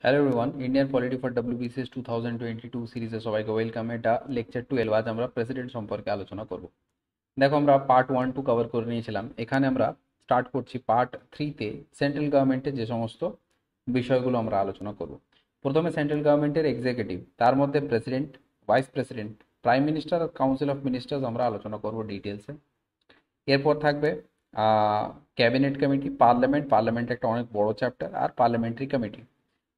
Hello everyone, Indian polity for WBCS 2022 সিরিজে সবাইকে welcome. এটা লেকচার 12। আজ আমরা প্রেসিডেন্ট সম্পর্কে আলোচনা করব। দেখো, আমরা পার্ট 1-2 কভার করে নিয়েছিলাম। এখানে আমরা স্টার্ট করছি পার্ট 3-তে সেন্ট্রাল গভর্নমেন্টের যে সমস্ত বিষয়গুলো আমরা আলোচনা করব। প্রথমে সেন্ট্রাল গভর্নমেন্টের এক্সিকিউটিভ, তার মধ্যে president, vice president, prime minister আর কাউন্সিল অফ মিনিস্টার্স আমরা আলোচনা করব ডিটেলসে। এরপর থাকবে ক্যাবিনেট কমিটি, পার্লামেন্ট একটা অনেক বড় চ্যাপ্টার, আর পার্লামেন্টারি কমিটি।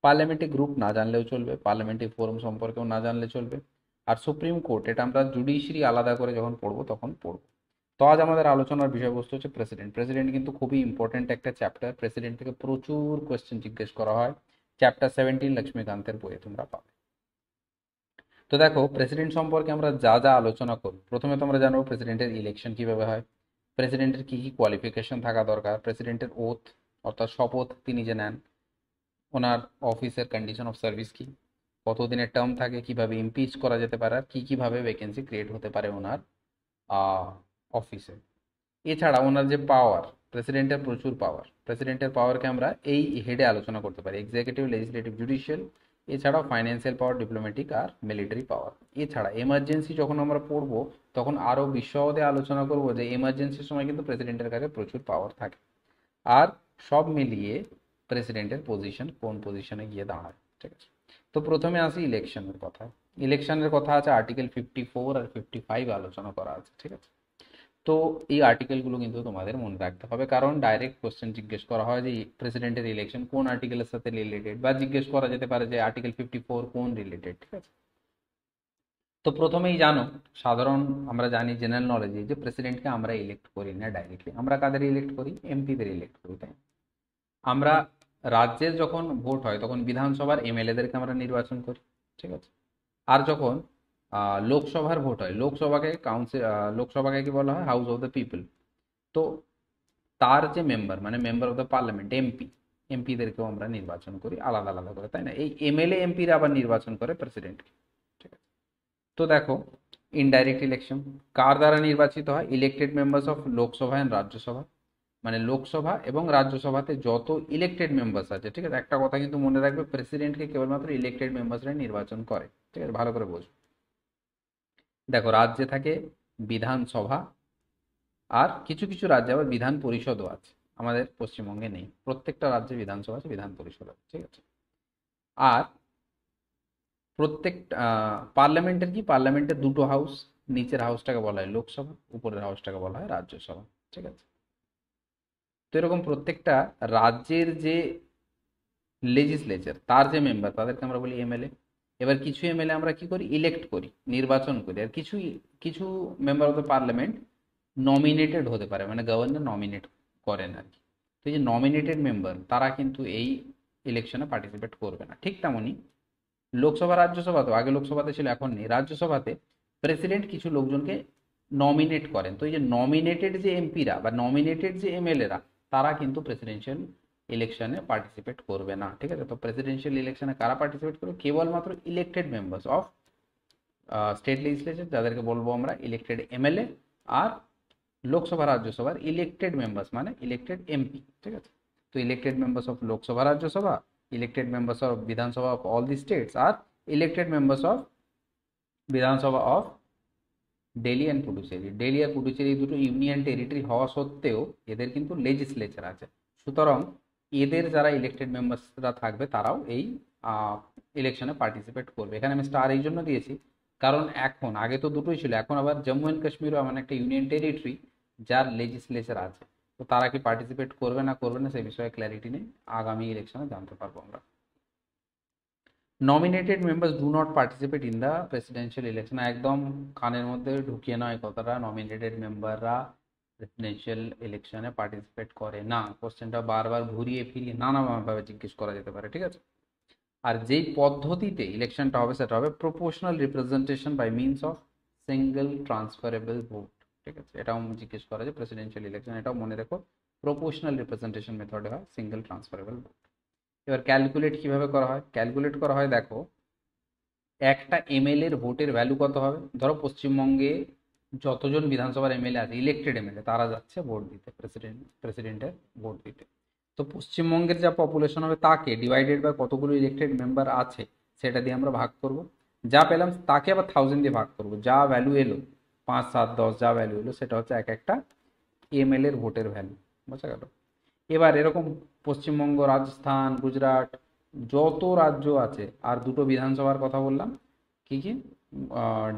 পার্লামেন্টারি গ্রুপ না জানলেও চলবে, পার্লামেন্টারি ফোরাম সম্পর্কেও না জানলে চলবে। আর সুপ্রিম কোর্ট, এটা আমরা জুডিশিয়ারি আলাদা করে যখন পড়বো তখন পড়বো। তো আজ আমাদের আলোচনার বিষয়বস্তু হচ্ছে প্রেসিডেন্ট। প্রেসিডেন্ট কিন্তু খুবই ইম্পর্টেন্ট একটা চ্যাপ্টার। প্রেসিডেন্ট থেকে প্রচুর কোয়েশ্চেন জিজ্ঞেস করা হয়। চ্যাপ্টার 17 লক্ষ্মীকান্তের বইয়ে তোমরা পাবে। তো দেখো, প্রেসিডেন্ট সম্পর্কে আমরা যা যা আলোচনা করব, প্রথমে তোমরা জানো প্রেসিডেন্টের ইলেকশন কিভাবে হয়, প্রেসিডেন্টের কি কি কোয়ালিফিকেশন থাকা দরকার, প্রেসিডেন্টের ওথ অর্থাৎ শপথ তিনি যে নেন, ওনার অফিসের কন্ডিশন অফ সার্ভিস কি, কতদিনের টার্ম থাকে, কিভাবে ইমপিচ করা যেতে পারে, আর কি কিভাবে ভ্যাকেন্সি ক্রিয়েট হতে পারে ওনার অফিসে। এছাড়া ওনার যে পাওয়ার, প্রেসিডেন্টের প্রচুর পাওয়ার, প্রেসিডেন্টের পাওয়ারকে আমরা এই হেডে আলোচনা করতে পারি: এক্সিকিউটিভ, লেজিসলেটিভ, জুডিশিয়াল। এছাড়াও ফাইন্যান্সিয়াল পাওয়ার, ডিপ্লোম্যাটিক আর মিলিটারি পাওয়ার। এছাড়া এমার্জেন্সি যখন আমরা পড়বো তখন আরও বিশদে আলোচনা করব যে এমার্জেন্সির সময় কিন্তু প্রেসিডেন্টের কাছে প্রচুর পাওয়ার থাকে। আর সব মিলিয়ে প্রেসিডেন্টের পজিশন কোন পজিশনে গিয়ে দাঁড়ায়, ঠিক আছে। তো প্রথমে আসি ইলেকশনের কথা। ইলেকশনের কথা আছে আর্টিকেল 54 আর 55 আলোচনা করা আছে, ঠিক আছে। তো এই আর্টিকেলগুলো কিন্তু তোমাদের মনে রাখতে হবে, কারণ ডাইরেক্ট কোশ্চেন জিজ্ঞেস করা হয় যে প্রেসিডেন্টের ইলেকশন কোন আর্টিকেলের সাথে রিলেটেড, বা জিজ্ঞেস করা যেতে পারে যে আর্টিকেল 54 কোন রিলেটেড, ঠিক আছে। তো প্রথমেই জানো, সাধারণ আমরা জানি জেনারেল নলেজে যে প্রেসিডেন্টকে আমরা ইলেক্ট করি না ডাইরেক্টলি। আমরা কাদের ইলেক্ট করি? এমপিদের ইলেক্ট করি, তাই না? আমরা রাজ্যের যখন ভোট হয় তখন বিধানসভার এমএলএদেরকে আমরা নির্বাচন করি, ঠিক আছে। আর যখন লোকসভার ভোট হয়, লোকসভাকে কি বলা হয়? House of the people. তো তার যে মেম্বার, মানে মেম্বার অফ দ্য পার্লামেন্ট, এমপিদেরকেও আমরা নির্বাচন করি আলাদা আলাদা করে, তাই না? এই এমএলএ এমপিরা আবার নির্বাচন করে প্রেসিডেন্টকে, ঠিক আছে। তো দেখো, ইনডাইরেক্ট ইলেকশন কার দ্বারা নির্বাচিত হয়? Elected members of Lok Sabha and Rajya Sabha. মানে লোকসভা এবং রাজ্যসভাতে যত ইলেক্টেড মেম্বার্স আছে, ঠিক আছে। একটা কথা কিন্তু মনে রাখবে, প্রেসিডেন্টকে কেবলমাত্র ইলেক্টেড মেম্বার্সরা নির্বাচন করে, ঠিক আছে, ভালো করে বোঝো। দেখো, রাজ্যে থাকে বিধানসভা, আর কিছু কিছু রাজ্যে আবার বিধান পরিষদও আছে। আমাদের পশ্চিমবঙ্গে নেই, প্রত্যেকটা রাজ্যে বিধানসভা আছে, বিধান পরিষদ আছে, ঠিক আছে। আর প্রত্যেক পার্লামেন্টের কি, পার্লামেন্টের দুটো হাউস, নিচের হাউসটাকে বলা হয় লোকসভা, উপরের হাউসটাকে বলা হয় রাজ্যসভা, ঠিক আছে। তো এরকম প্রত্যেকটা রাজ্যের যে লেজিসলেচার, তার যে মেম্বার, তাদেরকে আমরা বলি এমএলএ। এবার কিছু এমএলএ আমরা কি করি? ইলেক্ট করি, নির্বাচন করি। আর কিছু কিছু member of the parliament nominated হতে পারে, মানে গভর্নর নমিনেট করেন আর কি। তো এই যে নমিনেটেড মেম্বার, তারা কিন্তু এই ইলেকশনে পার্টিসিপেট করবে না। ঠিক তেমনই লোকসভা, রাজ্যসভা, তো আগে লোকসভাতে ছিল, এখন নেই। রাজ্যসভাতে প্রেসিডেন্ট কিছু লোকজনকে নমিনেট করেন। তো এই যে নমিনেটেড যে এমপিরা বা নমিনেটেড যে এমএলএরা, তারা কিন্তু প্রেসিডেন্সিয়াল ইলেকশনে পার্টিসিপেট করবে না, ঠিক আছে। তো প্রেসিডেন্সিয়াল ইলেকশনে কারা পার্টিসিপেট করবে? কেবলমাত্র elected members of state legislature, যাদেরকে বলবো আমরা ইলেক্টেড এমএলএ, আর লোকসভা রাজ্যসভার ইলেক্টেড মেম্বার্স মানে ইলেক্টেড এমপি, ঠিক আছে। তো elected members of Lok Sabha Rajya Sabha, elected members of Vidhan Sabha of all the states, আর elected members of Vidhan Sabha of Delhi and Puducherry. Delhi আর পুডুচেরি এই দুটো ইউনিয়ন টেরিটরি হওয়া সত্ত্বেও এদের কিন্তু লেজিসলেচার আছে। সুতরাং এদের যারা ইলেক্টেড মেম্বার্সরা থাকবে, তারাও এই ইলেকশনে পার্টিসিপেট করবে। এখানে আমি স্টার এই জন্য দিয়েছি, কারণ এখন, আগে তো দুটোই ছিল, এখন আবার জম্মু অ্যান্ড কাশ্মীরও এমন একটা ইউনিয়ন টেরিটরি যার লেজিসলেচার আছে। তো তারা কি পার্টিসিপেট করবে না করবে না, সেই বিষয়ে ক্ল্যারিটি নেই, আগামী ইলেকশনে জানতে পারবো আমরা। Nominated members do not participate in the presidential election. একদম কানের মধ্যে ঢুকিয়ে নয় কথাটা, নমিনেটেড মেম্বাররা প্রেসিডেন্সিয়াল ইলেকশনে পার্টিসিপেট করে না। কোশ্চেনটা বারবার ঘুরিয়ে ফিরিয়ে নানাভাবে জিজ্ঞেস করা যেতে পারে, ঠিক আছে। আর যেই পদ্ধতিতে ইলেকশনটা হবে সেটা হবে proportional representation by means of single transferable vote, ঠিক আছে। এটাও জিজ্ঞেস করা যায় প্রেসিডেন্সিয়াল ইলেকশন, এটাও মনে রেখো, প্রপোর্শনাল রিপ্রেজেন্টেশন মেথডে হয়, সিঙ্গেল ট্রান্সফারেবল ভোট। এবার ক্যালকুলেট কিভাবে করা হয়? ক্যালকুলেট করা হয়, দেখো, একটা এমএলএ এর ভোটের ভ্যালু কত হবে? ধরো পশ্চিমবঙ্গে যতজন বিধানসভার এমএলএ আছে, ইলেক্টেড এমএলএ, তারা যাচ্ছে ভোট দিতে, প্রেসিডেন্টের ভোট দিতে। তো পশ্চিমবঙ্গের যা পপুলেশন হবে তাকে ডিভাইডেড বাই কতগুলো ইলেক্টেড মেম্বার আছে সেটা দিয়ে আমরা ভাগ করব। যা পেলাম তাকে আবার 1000 দিয়ে ভাগ করব। যা ভ্যালু এলো 5, 7, 10 যা ভ্যালু এলো সেটা হচ্ছে এক একটা এমএলএ এর ভোটের ভ্যালু। বোঝা গেল? এবার এরকম পশ্চিমবঙ্গ, রাজস্থান, গুজরাট যত রাজ্য আছে, আর দুটো বিধানসভার কথা বললাম, কি কি,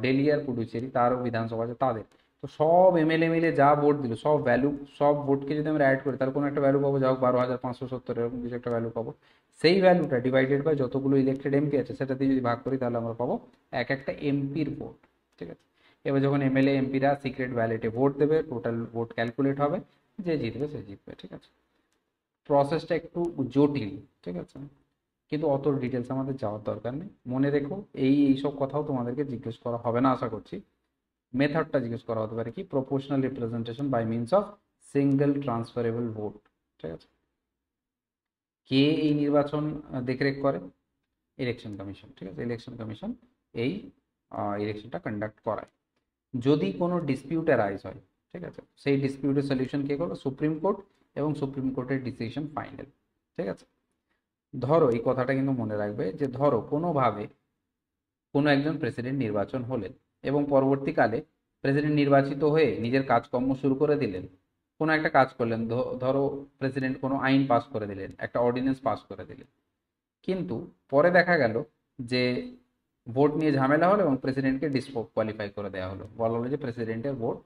দিল্লি আর পুডুচেরি, তারও বিধানসভা আছে তাদের। তো সব এমএলএ মিলে যা ভোট দিল, সব ভ্যালু, সব ভোটকে যদি আমরা অ্যাড করি তাহলে কোনো একটা ভ্যালু পাবো, যা হোক 12,570 এরকম কিছু একটা ভ্যালু পাবো। সেই ভ্যালুটা ডিভাইডেড বাই যতগুলো ইলেক্টেড এমপি আছে সেটা দিয়ে যদি ভাগ করি তাহলে আমরা পাবো এক একটা এমপির ভোট। ঠিক আছে? এবার যখন এমএলএ এমপিরা সিক্রেট ব্যালটে ভোট দেবে, টোটাল ভোট ক্যালকুলেট হবে, যে জিতবে সে জিতবে। ঠিক আছে? প্রসেসটা একটু জটিল। ঠিক আছে? কিন্তু অত ডিটেলস আমাদের যাওয়ার দরকার নেই। মনে রেখো, এইসব কথাও তোমাদেরকে জিজ্ঞেস করা হবে না আশা করছি। মেথডটা জিজ্ঞেস করা হতে পারে কি, proportional representation by means of single transferable vote. ঠিক আছে? কে এই নির্বাচন দেখরেখ করে? Election commission. ঠিক আছে? ইলেকশন কমিশন এই ইলেকশনটা কন্ডাক্ট করায়। যদি কোনো ডিসপিউট অ্যারাইজ হয়, ঠিক আছে, সেই ডিসপিউটের সলিউশন কে করবে? সুপ্রিম কোর্ট, এবং সুপ্রিম কোর্টের ডিসিশন ফাইনাল। ঠিক আছে? ধরো, এই কথাটা কিন্তু মনে রাখবে, যে ধরো কোনোভাবে কোনো একজন প্রেসিডেন্ট নির্বাচন হলেন এবং পরবর্তীকালে প্রেসিডেন্ট নির্বাচিত হয়ে নিজের কাজকর্ম শুরু করে দিলেন, কোনো একটা কাজ করলেন, ধরো প্রেসিডেন্ট কোনো আইন পাস করে দিলেন, একটা অর্ডিন্যান্স পাস করে দিলেন, কিন্তু পরে দেখা গেল যে ভোট নিয়ে ঝামেলা হলো এবং প্রেসিডেন্টকে ডিসকোয়ালিফাই করে দেওয়া হলো, বলা হলো যে প্রেসিডেন্টের ভোট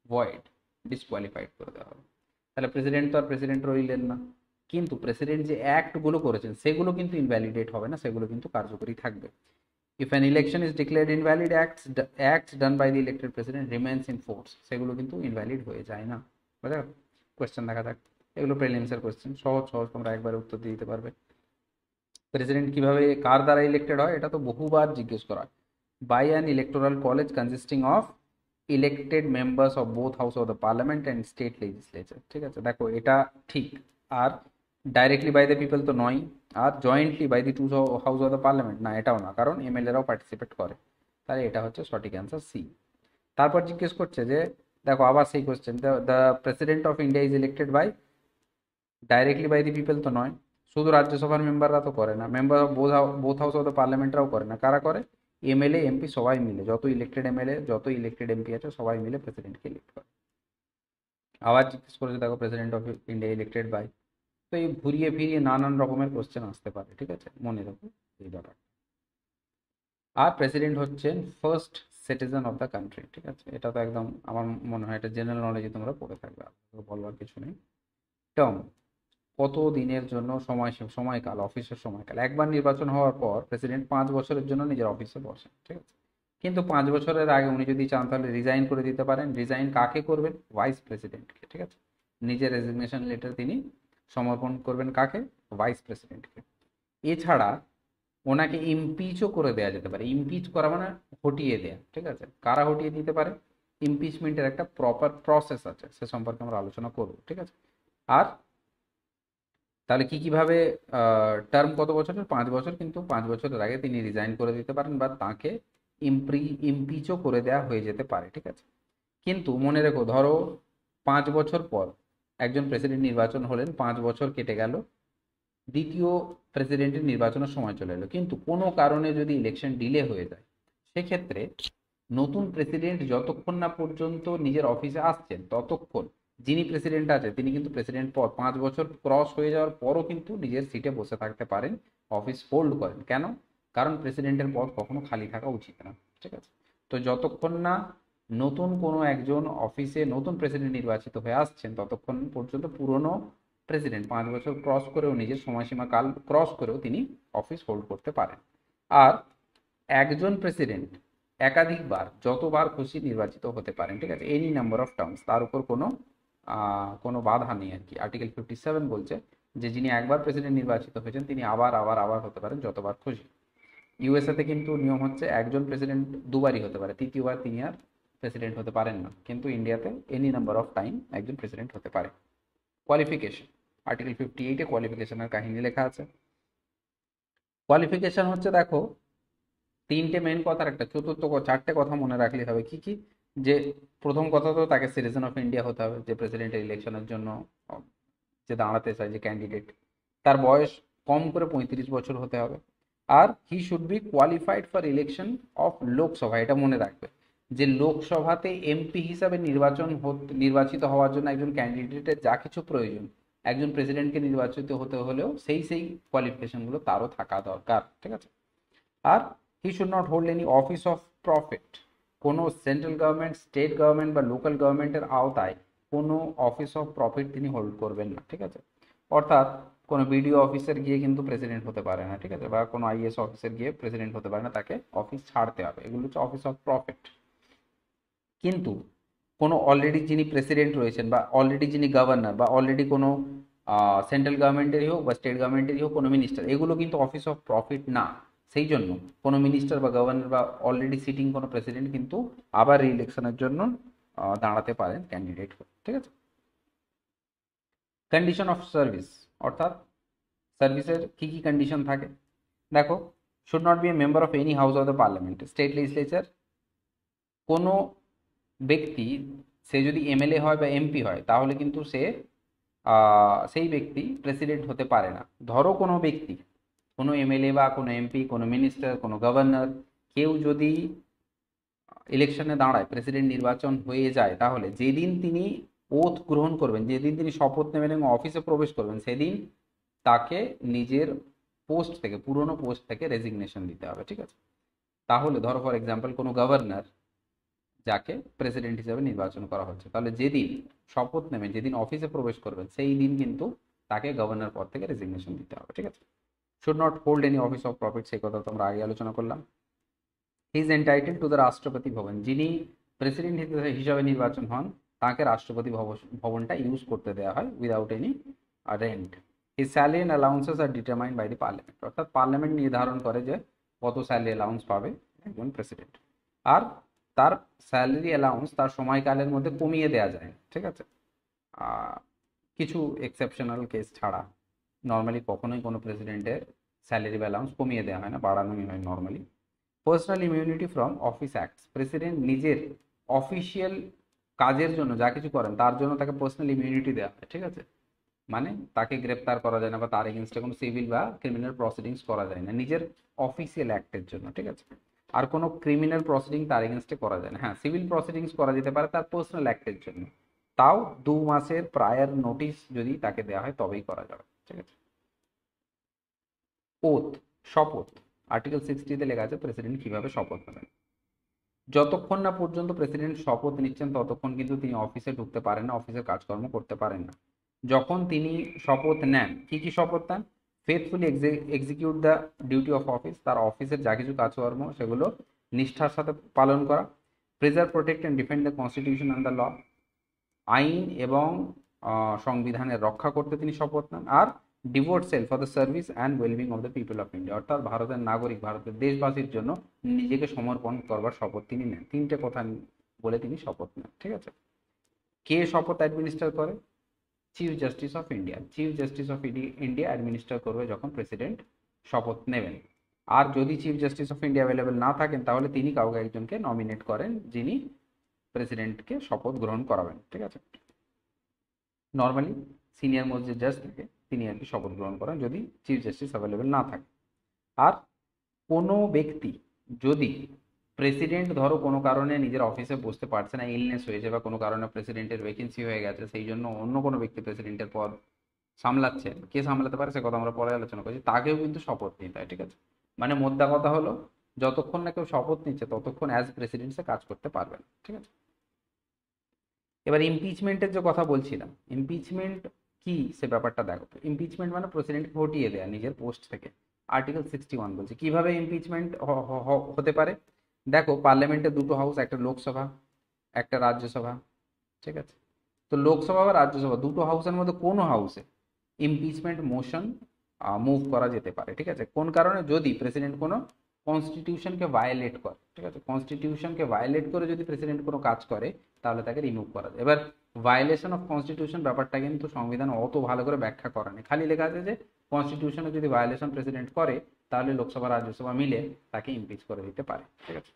ভয়েড, ডিসকোয়ালিফাইড করে দেওয়া হলো। তাহলে প্রেসিডেন্ট তো আর প্রেসিডেন্ট রইলেন না, কিন্তু প্রেসিডেন্ট যে অ্যাক্টগুলো করেছেন সেগুলো কিন্তু ইনভ্যালিডেট হবে না, সেগুলো কিন্তু কার্যকরী থাকবে। If an election is declared invalid, acts done by the elected president remains in force, সেগুলো কিন্তু ইনভ্যালিড হয়ে যায় না। বুঝা গেল? কোয়েশ্চেন দেখা যাক। এগুলো প্রিলিমসের কোয়েশ্চেন, সহজ সহজ, তোমরা একবারে উত্তর দিয়ে দিতে পারবে। প্রেসিডেন্ট কিভাবে, কার দ্বারা ইলেক্টেড হয়, এটা তো বহুবার জিজ্ঞেস করা হয়। By an electoral college consisting of elected members of both house of the parliament and state legislature. ঠিক আছে? দেখো এটা ঠিক। আর ডাইরেক্টলি বাই দ্য পিপল তো নয়, আর jointly by the two house of the parliament না, এটাও না, কারণ এমএলএরাও পার্টিসিপেট করে। তাহলে এটা হচ্ছে সঠিক অ্যান্সার সি। তারপর জিজ্ঞেস করছে যে, দেখো আবার সেই question, the president of India is elected by, directly by the people তো নয়, শুধু রাজ্যসভার মেম্বাররা তো করে না, member of both house of the পার্লামেন্টরাও করে না, কারা করে? এমএলএ এমপি সবাই মিলে, যত ইলেক্টেড এমএলএ যত ইলেক্টেড এমপি আছে সবাই মিলে প্রেসিডেন্টকে ইলেক্ট করে। আবার জিজ্ঞেস করেছে, দেখো president of India elected by, তো এই ঘুরিয়ে ফিরিয়ে নানান রকমের কোশ্চেন আসতে পারে। ঠিক আছে? মনে রাখো এই ব্যাপার। আর প্রেসিডেন্ট হচ্ছেন first citizen of the country. ঠিক আছে? এটা তো একদম আমার মনে হয় এটা জেনারেল নলেজে তোমরা পড়ে থাকবে, বলবার কিছু নেই। টার্ম, কত দিনের জন্য সময়কাল, অফিসের সময়কাল। একবার নির্বাচন হওয়ার পর প্রেসিডেন্ট 5 বছরের জন্য নিজের অফিসে বসেন। ঠিক আছে? কিন্তু 5 বছরের আগে উনি যদি চান তাহলে রিজাইন করে দিতে পারেন। রিজাইন কাকে করবেন? ভাইস প্রেসিডেন্টকে। ঠিক আছে? নিজের রেজিগনেশন লেটার তিনি সমর্পণ করবেন কাকে? ভাইস প্রেসিডেন্টকে। এছাড়া ওনাকে ইমপিচও করে দেওয়া যেতে পারে। ইমপিচ করা মানে হটিয়ে দেয়া। ঠিক আছে? কারা হটিয়ে দিতে পারে? ইমপিচমেন্টের একটা প্রপার প্রসেস আছে, সে সম্পর্কে আমরা আলোচনা করব। ঠিক আছে? আর তাহলে কিভাবে, টার্ম কত বছরের? 5 বছর, কিন্তু 5 বছরের আগে তিনি রিজাইন করে দিতে পারেন বা তাকে ইমপিচও করে দেওয়া হয়ে যেতে পারে। ঠিক আছে? কিন্তু মনে রেখো, ধরো 5 বছর পর একজন প্রেসিডেন্ট নির্বাচন হলেন, 5 বছর কেটে গেল, দ্বিতীয় প্রেসিডেন্টের নির্বাচনের সময় চলে এলো, কিন্তু কোনো কারণে যদি ইলেকশন ডিলে হয়ে যায়, সেক্ষেত্রে নতুন প্রেসিডেন্ট যতক্ষণ না পর্যন্ত নিজের অফিসে আসছেন ততক্ষণ যিনি প্রেসিডেন্ট আছে তিনি কিন্তু প্রেসিডেন্ট পর 5 বছর ক্রস হয়ে যাওয়ার পরও কিন্তু নিজের সিটে বসে থাকতে পারেন, অফিস হোল্ড করেন। কেন? কারণ প্রেসিডেন্টের পদ কখনো খালি থাকা উচিত না। ঠিক আছে? তো যতক্ষণ না নতুন কোনো একজন অফিসে নতুন প্রেসিডেন্ট নির্বাচিত হয়ে আসছেন ততক্ষণ পর্যন্ত পুরনো প্রেসিডেন্ট 5 বছর ক্রস করেও, নিজের সময়সীমা কাল ক্রস করেও তিনি অফিস হোল্ড করতে পারেন। আর একজন প্রেসিডেন্ট একাধিকবার যতবার খুশি নির্বাচিত হতে পারেন। ঠিক আছে? এনি নাম্বার অফ টার্মস, তার উপর কোনো বাধা নেই আর কি। আর্টিকেল 57 বলছে যে যিনি একবার প্রেসিডেন্ট নির্বাচিত হয়েছেন তিনি আবার আবার আবার হতে পারেন যতবার খুশি। ইউএসএতে কিন্তু নিয়ম হচ্ছে একজন প্রেসিডেন্ট দুবারই হতে পারে, তৃতীয়বার তিনি আর প্রেসিডেন্ট হতে পারেন না। কিন্তু ইন্ডিয়াতে এনি নাম্বার অফ টাইম একজন প্রেসিডেন্ট হতে পারে। কোয়ালিফিকেশন, আর্টিকেল 58-এ কোয়ালিফিকেশনের কাহিনী লেখা আছে। কোয়ালিফিকেশন হচ্ছে, দেখো, তিনটে মেন কথার একটা চতুর্থ চারটে কথা মনে রাখলে হবে। কি কি? যে প্রথম কথা তো তাকে সিটিজেন অফ ইন্ডিয়া হতে হবে, যে প্রেসিডেন্টের ইলেকশনের জন্য যে দাঁড়াতে চায় যে ক্যান্ডিডেট, তার বয়স কম করে 35 বছর হতে হবে। আর he should be qualified for election of Lok Sabha, এটা মনে রাখবে যে লোকসভাতে এমপি হিসাবে নির্বাচিত হওয়ার জন্য একজন ক্যান্ডিডেটের যা কিছু প্রয়োজন, একজন প্রেসিডেন্টকে নির্বাচিত হতে হলেও সেই কোয়ালিফিকেশনগুলো তারও থাকা দরকার, ঠিক আছে। আর he should not hold any office of profit, কোনো সেন্ট্রাল গভর্নমেন্ট, স্টেট গভর্নমেন্ট বা লোকাল গভর্নমেন্টের আওতায় কোনো অফিস অফ প্রফিট তিনি হোল্ড করবেন না, ঠিক আছে। অর্থাৎ কোনো বিডিও অফিসার গিয়ে কিন্তু প্রেসিডেন্ট হতে পারে না, ঠিক আছে, বা কোনো আইএস অফিসার গিয়ে প্রেসিডেন্ট হতে পারে না, তাকে অফিস ছাড়তে হবে, এগুলো হচ্ছে অফিস অফ প্রফিট। কিন্তু কোনো অলরেডি যিনি প্রেসিডেন্ট রয়েছেন বা অলরেডি যিনি গভর্নর বা অলরেডি কোনো সেন্ট্রাল গভর্নমেন্টেরই হোক বা স্টেট গভর্নমেন্টেরই হোক কোনো মিনিস্টার, এগুলো কিন্তু অফিস অফ প্রফিট না। সেই জন্য কোনো মিনিস্টার বা গভর্নর বা অলরেডি সিটিং কোনো প্রেসিডেন্ট কিন্তু আবার রিইলেকশনের জন্য দাঁড়াতে পারেন ক্যান্ডিডেট, ঠিক আছে। কন্ডিশন অফ সার্ভিস, অর্থাৎ সার্ভিসের কি কি কন্ডিশন থাকে দেখো। Should not be a member of any house of the parliament, state legislature. কোনো ব্যক্তি, সে যদি এমএলএ হয় বা এমপি হয়, তাহলে কিন্তু সেই ব্যক্তি প্রেসিডেন্ট হতে পারে না। ধরো কোনো ব্যক্তি, কোনো এমএলএ বা কোনো এমপি, কোনো মিনিস্টার, কোনো গভর্নর, কেউ যদি ইলেকশনে দাঁড়ায়, প্রেসিডেন্ট নির্বাচন হয়ে যায়, তাহলে যেদিন তিনি ওথ গ্রহণ করবেন, যেদিন তিনি শপথ নেবেন এবং অফিসে প্রবেশ করবেন, সেদিন তাকে নিজের পোস্ট থেকে, পুরনো পোস্ট থেকে রেজিগনেশন দিতে হবে, ঠিক আছে। তাহলে ধরো ফর এক্সাম্পল কোনো গভর্নর যাকে প্রেসিডেন্ট হিসেবে নির্বাচন করা হচ্ছে, তাহলে যেদিন শপথ নেবেন, যেদিন অফিসে প্রবেশ করবেন, সেই দিন কিন্তু তাকে গভর্নর পদ থেকে রেজিগনেশন দিতে হবে, ঠিক আছে। Should not hold any office of profit, সেই কথা তো আমরা আগে আলোচনা করলাম। He is entitle to the Rashtrapati Bhavan, যিনি প্রেসিডেন্ট হিসাবে নির্বাচন হন, তাকে রাষ্ট্রপতি ভবনটা ইউজ করতে দেওয়া হয় without any rent. His salary and allowances are determined by the parliament, অর্থাৎ পার্লামেন্ট নির্ধারণ করে যে কত স্যালারি অ্যালাউন্স পাবে একজন প্রেসিডেন্ট। আর তার স্যালারি অ্যালাউন্স তার সময়কালের মধ্যে কমিয়ে দেওয়া যায়, ঠিক আছে, কিছু এক্সেপশনাল কেস ছাড়া নর্মালি কখনোই কোনো প্রেসিডেন্টের স্যালারি অ্যালাউন্স কমিয়ে দেওয়া হয় না, বাড়ানোই হয় normally. Personal immunity from office acts, president নিজের অফিসিয়াল কাজের জন্য যা কিছু করেন তার জন্য তাকে পার্সোনাল ইমিউনিটি দেওয়া হয়, ঠিক আছে। মানে তাকে গ্রেপ্তার করা যায় না বা তার এগেনস্টে কোনো সিভিল বা ক্রিমিনাল প্রসিডিংস করা যায় না নিজের অফিসিয়াল অ্যাক্টের জন্য, ঠিক আছে। আর কোনো ক্রিমিনাল প্রসিডিং তার এগেনস্টে করা যায় না। হ্যাঁ, সিভিল প্রসিডিংস করা যেতে পারে তার পার্সোনাল অ্যাক্টের জন্য, তাও 2 মাসের প্রায়র নোটিশ যদি তাকে দেওয়া হয় তবেই করা যাবে, ঠিক আছে। ওথ, শপথ, আর্টিকেল 60-তে লেখা আছে প্রেসিডেন্ট কিভাবে শপথ নেবেন। যতক্ষণ না পর্যন্ত প্রেসিডেন্ট শপথ নিচ্ছেন ততক্ষণ কিন্তু তিনি অফিসে ঢুকতে পারেন না, অফিসের কাজকর্ম করতে পারেন না। যখন তিনি শপথ নেন, কি কি শপথ নেন? Faithfully execute the duty of office, তার অফিসের যা কিছু কাজকর্ম সেগুলো নিষ্ঠার সাথে পালন করা। Preserve, protect and defend the constitution and the law, আইন এবং সংবিধানের রক্ষা করতে তিনি শপথ নেন। আর devote self for the service and wellbeing of the people of India, অর্থাৎ ভারতের নাগরিক, ভারতের দেশবাসীর জন্য নিজেকে সমর্পণ করবার শপথ তিনি নেন। 3টে কথা বলে তিনি শপথ নেন, ঠিক আছে। কে শপথ অ্যাডমিনিস্টার করে? Chief justice of India. Chief justice of India administer করবে যখন প্রেসিডেন্ট শপথ নেবেন। আর যদি chief justice of India available না থাকেন, তাহলে তিনি কাউকে একজনকে নমিনেট করেন যিনি প্রেসিডেন্টকে শপথ গ্রহণ করাবেন, ঠিক আছে। নর্মালি সিনিয়র মোস্ট যে জাজ থাকে তিনি আর কি শপথ গ্রহণ করেন যদি চিফ জাস্টিস অ্যাভেলেবেল না থাকে। আর কোনো ব্যক্তি যদি, প্রেসিডেন্ট ধরো কোনো কারণে নিজের অফিসে বসতে পারছে না, ইলনেস হয়েছে বা কোনো কারণে প্রেসিডেন্টের ভ্যাকেন্সি হয়ে গেছে, সেই জন্য অন্য কোনো ব্যক্তি প্রেসিডেন্টের পদ সামলাচ্ছে, কে সামলাতে পারে সে কথা আমরা পরে আলোচনা করছি, তাকেও কিন্তু শপথ নিতে হয়, ঠিক আছে। মানে মোদ্দা কথা হলো, যতক্ষণ না কেউ শপথ নিচ্ছে ততক্ষণ অ্যাজ প্রেসিডেন্ট সে কাজ করতে পারবে না, ঠিক আছে। এবার ইমপিচমেন্টের যে কথা বলছিলাম, ইমপিচমেন্ট কি সে ব্যাপারটা দেখো। ইমপিচমেন্ট মানে প্রেসিডেন্টকে হটিয়ে দেয়া নিজের পোস্ট থেকে। আর্টিকেল 61 বলছে কিভাবে ইমপিচমেন্ট হতে পারে। দেখো, পার্লামেন্টে 2টো হাউস, একটা লোকসভা একটা রাজ্যসভা, ঠিক আছে। তো লোকসভা বা রাজ্যসভা 2টো হাউসের মধ্যে কোনো হাউসে ইমপিচমেন্ট মোশন মুভ করা যেতে পারে, ঠিক আছে। কোন কারণে? যদি প্রেসিডেন্ট কোনো কনস্টিটিউশনকে ভায়োলেট করে, ঠিক আছে। কনস্টিটিউশনকে ভায়োলেট করে যদি প্রেসিডেন্ট কোনো কাজ করে তাহলে তাকে রিমুভ করা যায়। এবার ভায়োলেশন অফ কনস্টিটিউশন ব্যাপারটা কিন্তু সংবিধান অত ভালো করে ব্যাখ্যা করা নেই, খালি লেখা আছে যে কনস্টিটিউশনে যদি ভায়োলেশন প্রেসিডেন্ট করে তাহলে লোকসভা রাজ্যসভা মিলে তাকে ইমপিচ করে দিতে পারে, ঠিক আছে।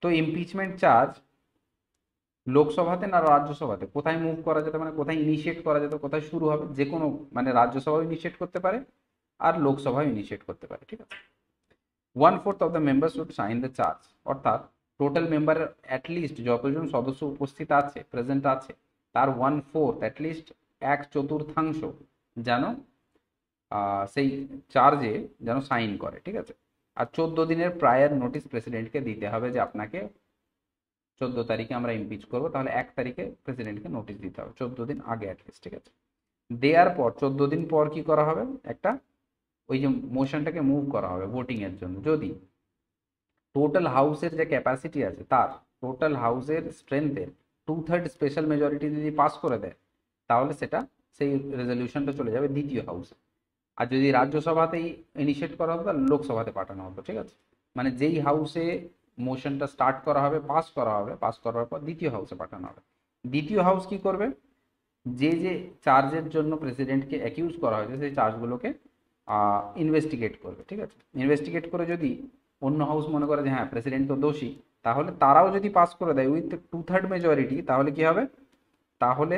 তো ইমপিচমেন্ট চার্জ লোকসভাতে না রাজ্যসভাতে, কোথায় মুভ করা যেতে, মানে কোথায় ইনিশিয়েট করা যেত, কোথায় শুরু হবে, যে কোনো, মানে রাজ্যসভাও ইনিশিয়েট করতে পারে আর লোকসভাও ইনিশিয়েট করতে পারে, ঠিক আছে। 1/4 of the members would sign the charge, অর্থাৎ টোটাল মেম্বার অ্যাটলিস্ট যতজন সদস্য উপস্থিত আছে, প্রেজেন্ট আছে, তার 1/4 অ্যাটলিস্ট 1/4 যেন সেই চার্জে যেন সাইন করে, ঠিক আছে। আর 14 দিনের প্রায়র নোটিশ প্রেসিডেন্টকে দিতে হবে যে আপনাকে 14 তারিখে আমরা ইমপিচ করবো, তাহলে 1 তারিখে প্রেসিডেন্টকে নোটিশ দিতে হবে, 14 দিন আগে অ্যাটলিস্ট, ঠিক আছে। দেওয়ার পর 14 দিন পর কি করা হবে, একটা ওই যে মোশনটাকে মুভ করা হবে ভোটিং এর জন্য। যদি টোটাল হাউসের যে ক্যাপাসিটি আছে তার টোটাল হাউসের স্ট্রেংথের 2/3 স্পেশাল মেজরিটি যদি পাস করে দেয়, তাহলে সেটা সেই রেজলিউশনটা চলে যাবে দ্বিতীয় হাউসে। আর যদি রাজ্যসভাতেই ইনিশিয়েট করা হতো তাহলে লোকসভাতে পাঠানো হতো, ঠিক আছে। মানে যেই হাউসে মোশনটা স্টার্ট করা হবে, পাস করা হবে, পাস করার পর দ্বিতীয় হাউসে পাঠানো হবে। দ্বিতীয় হাউস কি করবে, যে যে চার্জের জন্য প্রেসিডেন্টকে অ্যাকিউজ করা হয়েছে সেই চার্জগুলোকে ইনভেস্টিগেট করবে, ঠিক আছে। ইনভেস্টিগেট করে যদি অন্য হাউস মনে করে যে হ্যাঁ প্রেসিডেন্ট তো দোষী, তাহলে তারাও যদি পাস করে দেয় উইথ 2/3 মেজরিটি, তাহলে কি হবে, তাহলে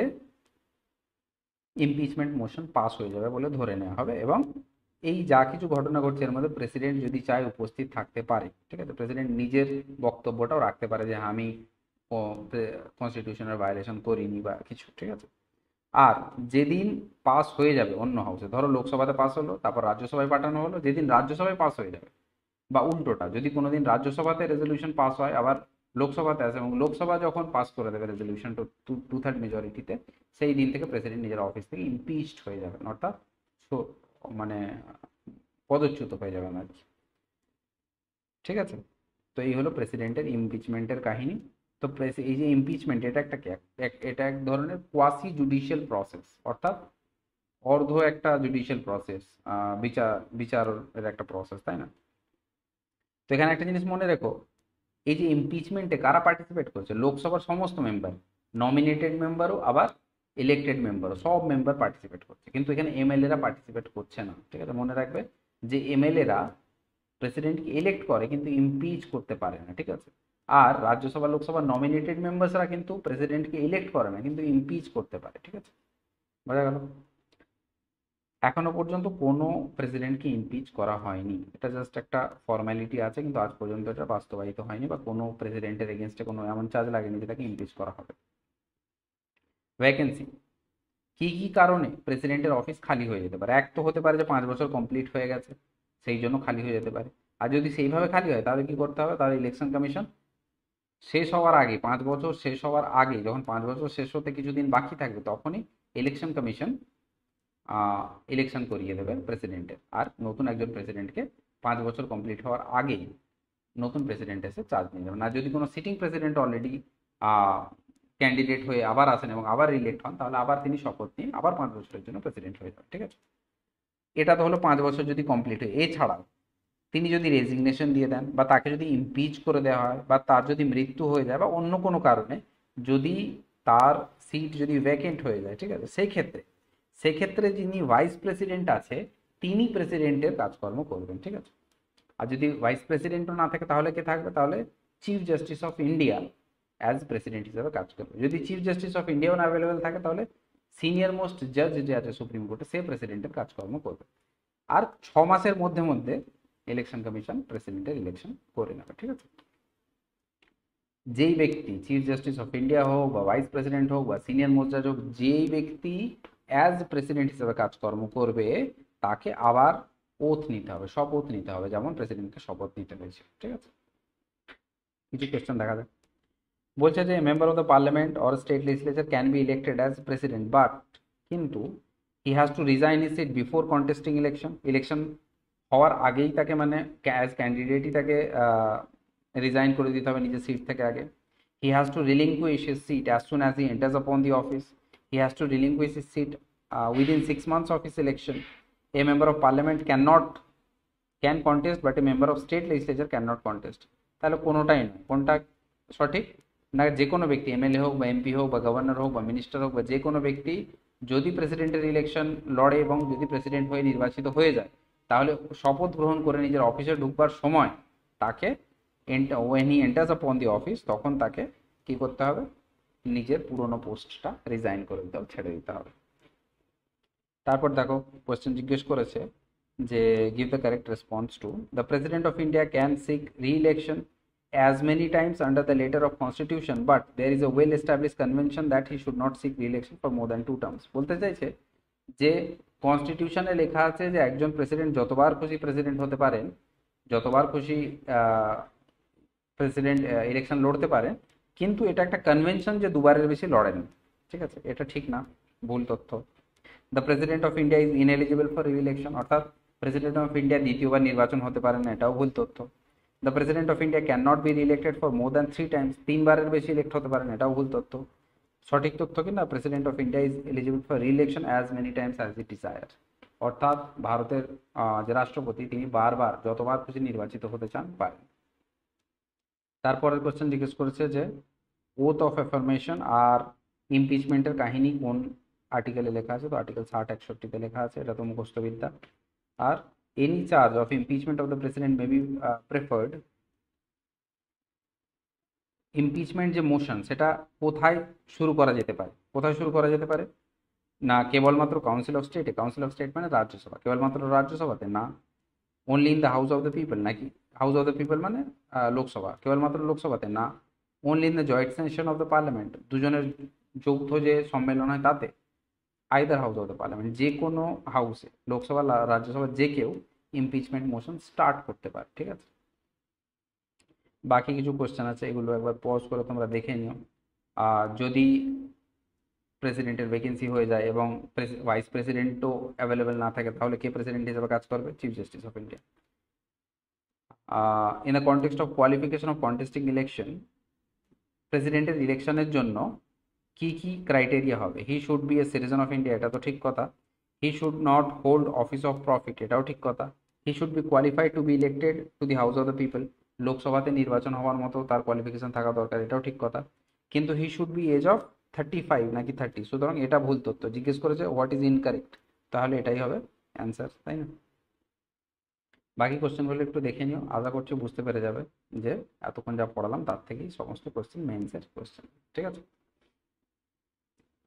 ইমপিচমেন্ট মোশন পাস হয়ে যাবে বলে ধরে নেওয়া হবে। এবং এই যা কিছু ঘটনা ঘটছে এর মধ্যে প্রেসিডেন্ট যদি চায় উপস্থিত থাকতে পারে, ঠিক আছে। প্রেসিডেন্ট নিজের বক্তব্যটাও রাখতে পারে যে হ্যাঁ, আমি কনস্টিটিউশনের ভায়োলেশন করিনি বা কিছু, ঠিক আছে। আর যেদিন পাস হয়ে যাবে অন্য হাউসে, ধরো লোকসভাতে পাস হলো, তারপর রাজ্যসভায় পাঠানো হলো, যেদিন রাজ্যসভায় পাস হয়ে যাবে, বা উল্টোটা, যদি কোনোদিন রাজ্যসভাতে রেজলিউশন পাস হয় আবার লোকসভাতে আসে এবং লোকসভা যখন পাস করে দেবে রেজলিউশন 2/3 মেজরিটিতে, সেই দিন থেকে প্রেসিডেন্ট নিজের অফিস থেকে ইমপিচড হয়ে যাবেন, অর্থাৎ মানে পদচ্যুত হয়ে যাবেন আর কি, ঠিক আছে। তো এই হলো প্রেসিডেন্টের ইমপিচমেন্টের কাহিনী। তো এই যে ইমপিচমেন্ট, এটা একটা এটা এক ধরনের কোয়াসি জুডিশিয়াল প্রসেস, অর্থাৎ অর্ধ একটা জুডিশিয়াল প্রসেস, বিচারের একটা প্রসেস, তাই না। তো এখানে একটা জিনিস মনে রেখো, এই যে ইমপিচমেন্টে কারা পার্টিসিপেট করছে, লোকসভার সমস্ত মেম্বার, নমিনেটেড মেম্বারও আবার ইলেক্টেড মেম্বারও, সব মেম্বার পার্টিসিপেট করছে, কিন্তু এখানে এমএলএরা পার্টিসিপেট করছে না, ঠিক আছে। মনে রাখবে যে এমএলএরা প্রেসিডেন্টকে ইলেক্ট করে কিন্তু ইমপিচ করতে পারে না, ঠিক আছে। আর রাজ্যসভা লোকসভা নমিনেটেড মেম্বার্সরা কিন্তু প্রেসিডেন্টকে ইলেক্ট করে না কিন্তু ইমপিচ করতে পারে, ঠিক আছে। বোঝা গেল। এখনো পর্যন্ত কোনো প্রেসিডেন্টকে ইমপিচ করা হয়নি, এটা জাস্ট একটা ফর্মালিটি আছে, কিন্তু আজ পর্যন্ত এটা বাস্তবায়িত হয়নি, বা কোনো প্রেসিডেন্টের এগেনস্টে কোনো এমন চার্জ লাগেনি যেটাকে ইমপিচ করা হবে। ভ্যাকেন্সি, কি কি কারণে প্রেসিডেন্টের অফিস খালি হয়ে যেতে পারে, এক তো হতে পারে যে 5 বছর কমপ্লিট হয়ে গেছে সেই জন্য খালি হয়ে যেতে পারে। আর যদি সেইভাবে খালি হয় তাহলে কি করতে হবে, তাহলে ইলেকশন কমিশন শেষ হওয়ার আগে, 5 বছর শেষ হওয়ার আগে, যখন 5 বছর শেষ হতে কিছুদিন বাকি থাকবে, তখনই ইলেকশন কমিশন ইলেকশন করিয়ে দেবে প্রেসিডেন্টের, আর নতুন একজন প্রেসিডেন্টকে 5 বছর কমপ্লিট হওয়ার আগেই নতুন প্রেসিডেন্ট এসে চার্জ নিয়ে যাবেন। আর যদি কোনো সিটিং প্রেসিডেন্ট অলরেডি ক্যান্ডিডেট হয়ে আবার আসেন এবং আবার রিলেক্ট হন, তাহলে আবার তিনি শপথ নিয়ে আবার 5 বছরের জন্য প্রেসিডেন্ট হয়ে যাবেন, ঠিক আছে। এটা তো হলো 5 বছর যদি কমপ্লিট হয়। এছাড়াও তিনি যদি রেজিগনেশন দিয়ে দেন, বা তাকে যদি ইমপিচ করে দেওয়া হয়, বা তার যদি মৃত্যু হয়ে যায়, বা অন্য কোনো কারণে যদি তার সিট যদি ভ্যাকেন্ট হয়ে যায়, ঠিক আছে, সেক্ষেত্রে যিনি ভাইস প্রেসিডেন্ট আছে তিনি প্রেসিডেন্টের কাজকর্ম করবেন, ঠিক আছে। আর যদি ভাইস প্রেসিডেন্টও না থাকে তাহলে কে থাকবে, তাহলে chief justice of India as president হিসেবে কাজ করবে। যদি চিফ জাস্টিস অফ ইন্ডিয়াও না অ্যাভেলেবেল থাকে তাহলে সিনিয়র মোস্ট জাজ যে আছে সুপ্রিম কোর্টে, সে প্রেসিডেন্টের কাজকর্ম করবে। আর 6 মাসের মধ্যে মধ্যে ইলেকশন কমিশন প্রেসিডেন্টের ইলেকশন করে নেবে, ঠিক আছে। যেই ব্যক্তি চিফ জাস্টিস অফ ইন্ডিয়া হোক বা ভাইস প্রেসিডেন্ট হোক বা সিনিয়র মোস্ট জাজ হোক, যেই ব্যক্তি অ্যাজ প্রেসিডেন্ট হিসেবে কাজকর্ম করবে তাকে আবার ওথ নিতে হবে, শপথ নিতে হবে, যেমন প্রেসিডেন্টকে শপথ নিতে হয়েছে, ঠিক আছে। কিছু কোয়েশ্চেন দেখা যায়, বলছে যে member of the parliament or state legislature can be elected as president, but কিন্তু he has to resign his seat before contesting election হওয়ার আগেই তাকে, মানে অ্যাজ ক্যান্ডিডেটই তাকে রিজাইন করে দিতে হবে নিজের সিট থেকে আগে। He has to relinquish his seat as soon as he enters upon the office. He has to relinquish his seat within 6 months of his election. A member of parliament can contest, but a member of state legislature cannot contest. তাহলে কোনোটাই নয়, কোনটা সঠিক না, যে কোনো ব্যক্তি MLA হোক বা এমপি হোক বা গভর্নর হোক বা মিনিস্টার হোক বা যে কোনো ব্যক্তি যদি প্রেসিডেন্টের ইলেকশন লড়ে এবং যদি প্রেসিডেন্ট হয়ে নির্বাচিত হয়ে যায়, তাহলে শপথ গ্রহণ করে নিজের অফিসে ঢুকবার সময় তাকে when he enters upon the office তখন তাকে কি করতে হবে, নিজের পুরনো পোস্টটা রিজাইন করে দিতে হবে, ছেড়ে দিতে হবে। তারপর দেখো কোয়েশ্চেন জিজ্ঞেস করেছে যে give the correct response to the president of India can seek re-election as many times under the letter of constitution but there is a well established convention that he should not seek re-election for more than 2 terms। বলতে চাইছে যে কনস্টিটিউশনে লেখা আছে যে একজন president যতবার খুশি president হতে পারেন, যতবার খুশি প্রেসিডেন্ট ইলেকশন লড়তে পারেন, কিন্তু এটা একটা কনভেনশন যে দুবারের বেশি লড়েন। ঠিক আছে, এটা ঠিক না, ভুল তথ্য। The president of India is ineligible for re-election, অর্থাৎ প্রেসিডেন্ট অফ ইন্ডিয়া দ্বিতীয়বার নির্বাচন হতে পারেন না, এটাও ভুল তথ্য। The president of India can not be re-elected for more than 3 times, তিনবারের বেশি ইলেক্ট হতে পারেন, এটাও ভুল তথ্য। সঠিক তথ্য কি না, president of India is eligible for re-election as many times as he desire, অর্থাৎ ভারতের যে রাষ্ট্রপতি তিনি বারবার যতবার খুশি নির্বাচিত হতে চান পারেন। তারপরের কোশ্চেন জিজ্ঞেস করেছে যে ওথ অফ অ্যাফার্মেশন আর ইমপিচমেন্টের কাহিনী কোন আর্টিকেলে লেখা আছে, তো আর্টিকেল 60-61-তে লেখা আছে, এটা তো মুখস্থবিদ্যা। আর any charge of impeachment of the president may be preferred, impeachment যে মোশন সেটা কোথায় শুরু করা যেতে পারে, কোথায় শুরু করা যেতে পারে না কেবলমাত্র কাউন্সিল অফ স্টেটে, কাউন্সিল অফ স্টেট মানে রাজ্যসভা, কেবলমাত্র রাজ্যসভাতে না, only in the house of the people নাকি হাউস অফ দ্য পিপল মানে লোকসভা, কেবলমাত্র লোকসভাতে না, only in the joint session of the parliament দুজনের যৌথ যে সম্মেলন হয় তাতে, either house of the parliament যে কোনো হাউসে, লোকসভা রাজ্যসভা যে কেউ ইমপিচমেন্ট মোশন স্টার্ট করতে পারে। ঠিক আছে, বাকি কিছু কোশ্চেন আছে এগুলো একবার পজ করে তোমরা দেখে নিও। যদি প্রেসিডেন্টের ভ্যাকেন্সি হয়ে যায় এবং ভাইস প্রেসিডেন্টও অ্যাভেলেবেল না থাকে তাহলে কে প্রেসিডেন্ট হিসেবে কাজ করবে, chief justice of India. In the context of qualification of contesting election, প্রেসিডেন্টের ইলেকশনের জন্য কি কি ক্রাইটেরিয়া হবে, he should be a citizen of India, এটা তো ঠিক কথা। He should not hold office of profit, এটাও ঠিক কথা। He should be qualified to be elected to the house of the people, লোকসভাতে নির্বাচন হওয়ার মতো তার কোয়ালিফিকেশন থাকা দরকার, এটাও ঠিক কথা। কিন্তু he should be age of 35 নাকি 30, সুতরাং এটা ভুল তথ্য। জিজ্ঞেস করেছে হোয়াট ইজ ইনকারেক্ট, তাহলে এটাই হবে অ্যান্সার, তাই না? বাকি কোশ্চেনগুলো একটু দেখে নিও, আশা করছি বুঝতে পেরে যাবে যে এতক্ষণ যা পড়ালাম তার থেকেই সমস্ত কোশ্চেন মেন্সের কোশ্চেন। ঠিক আছে,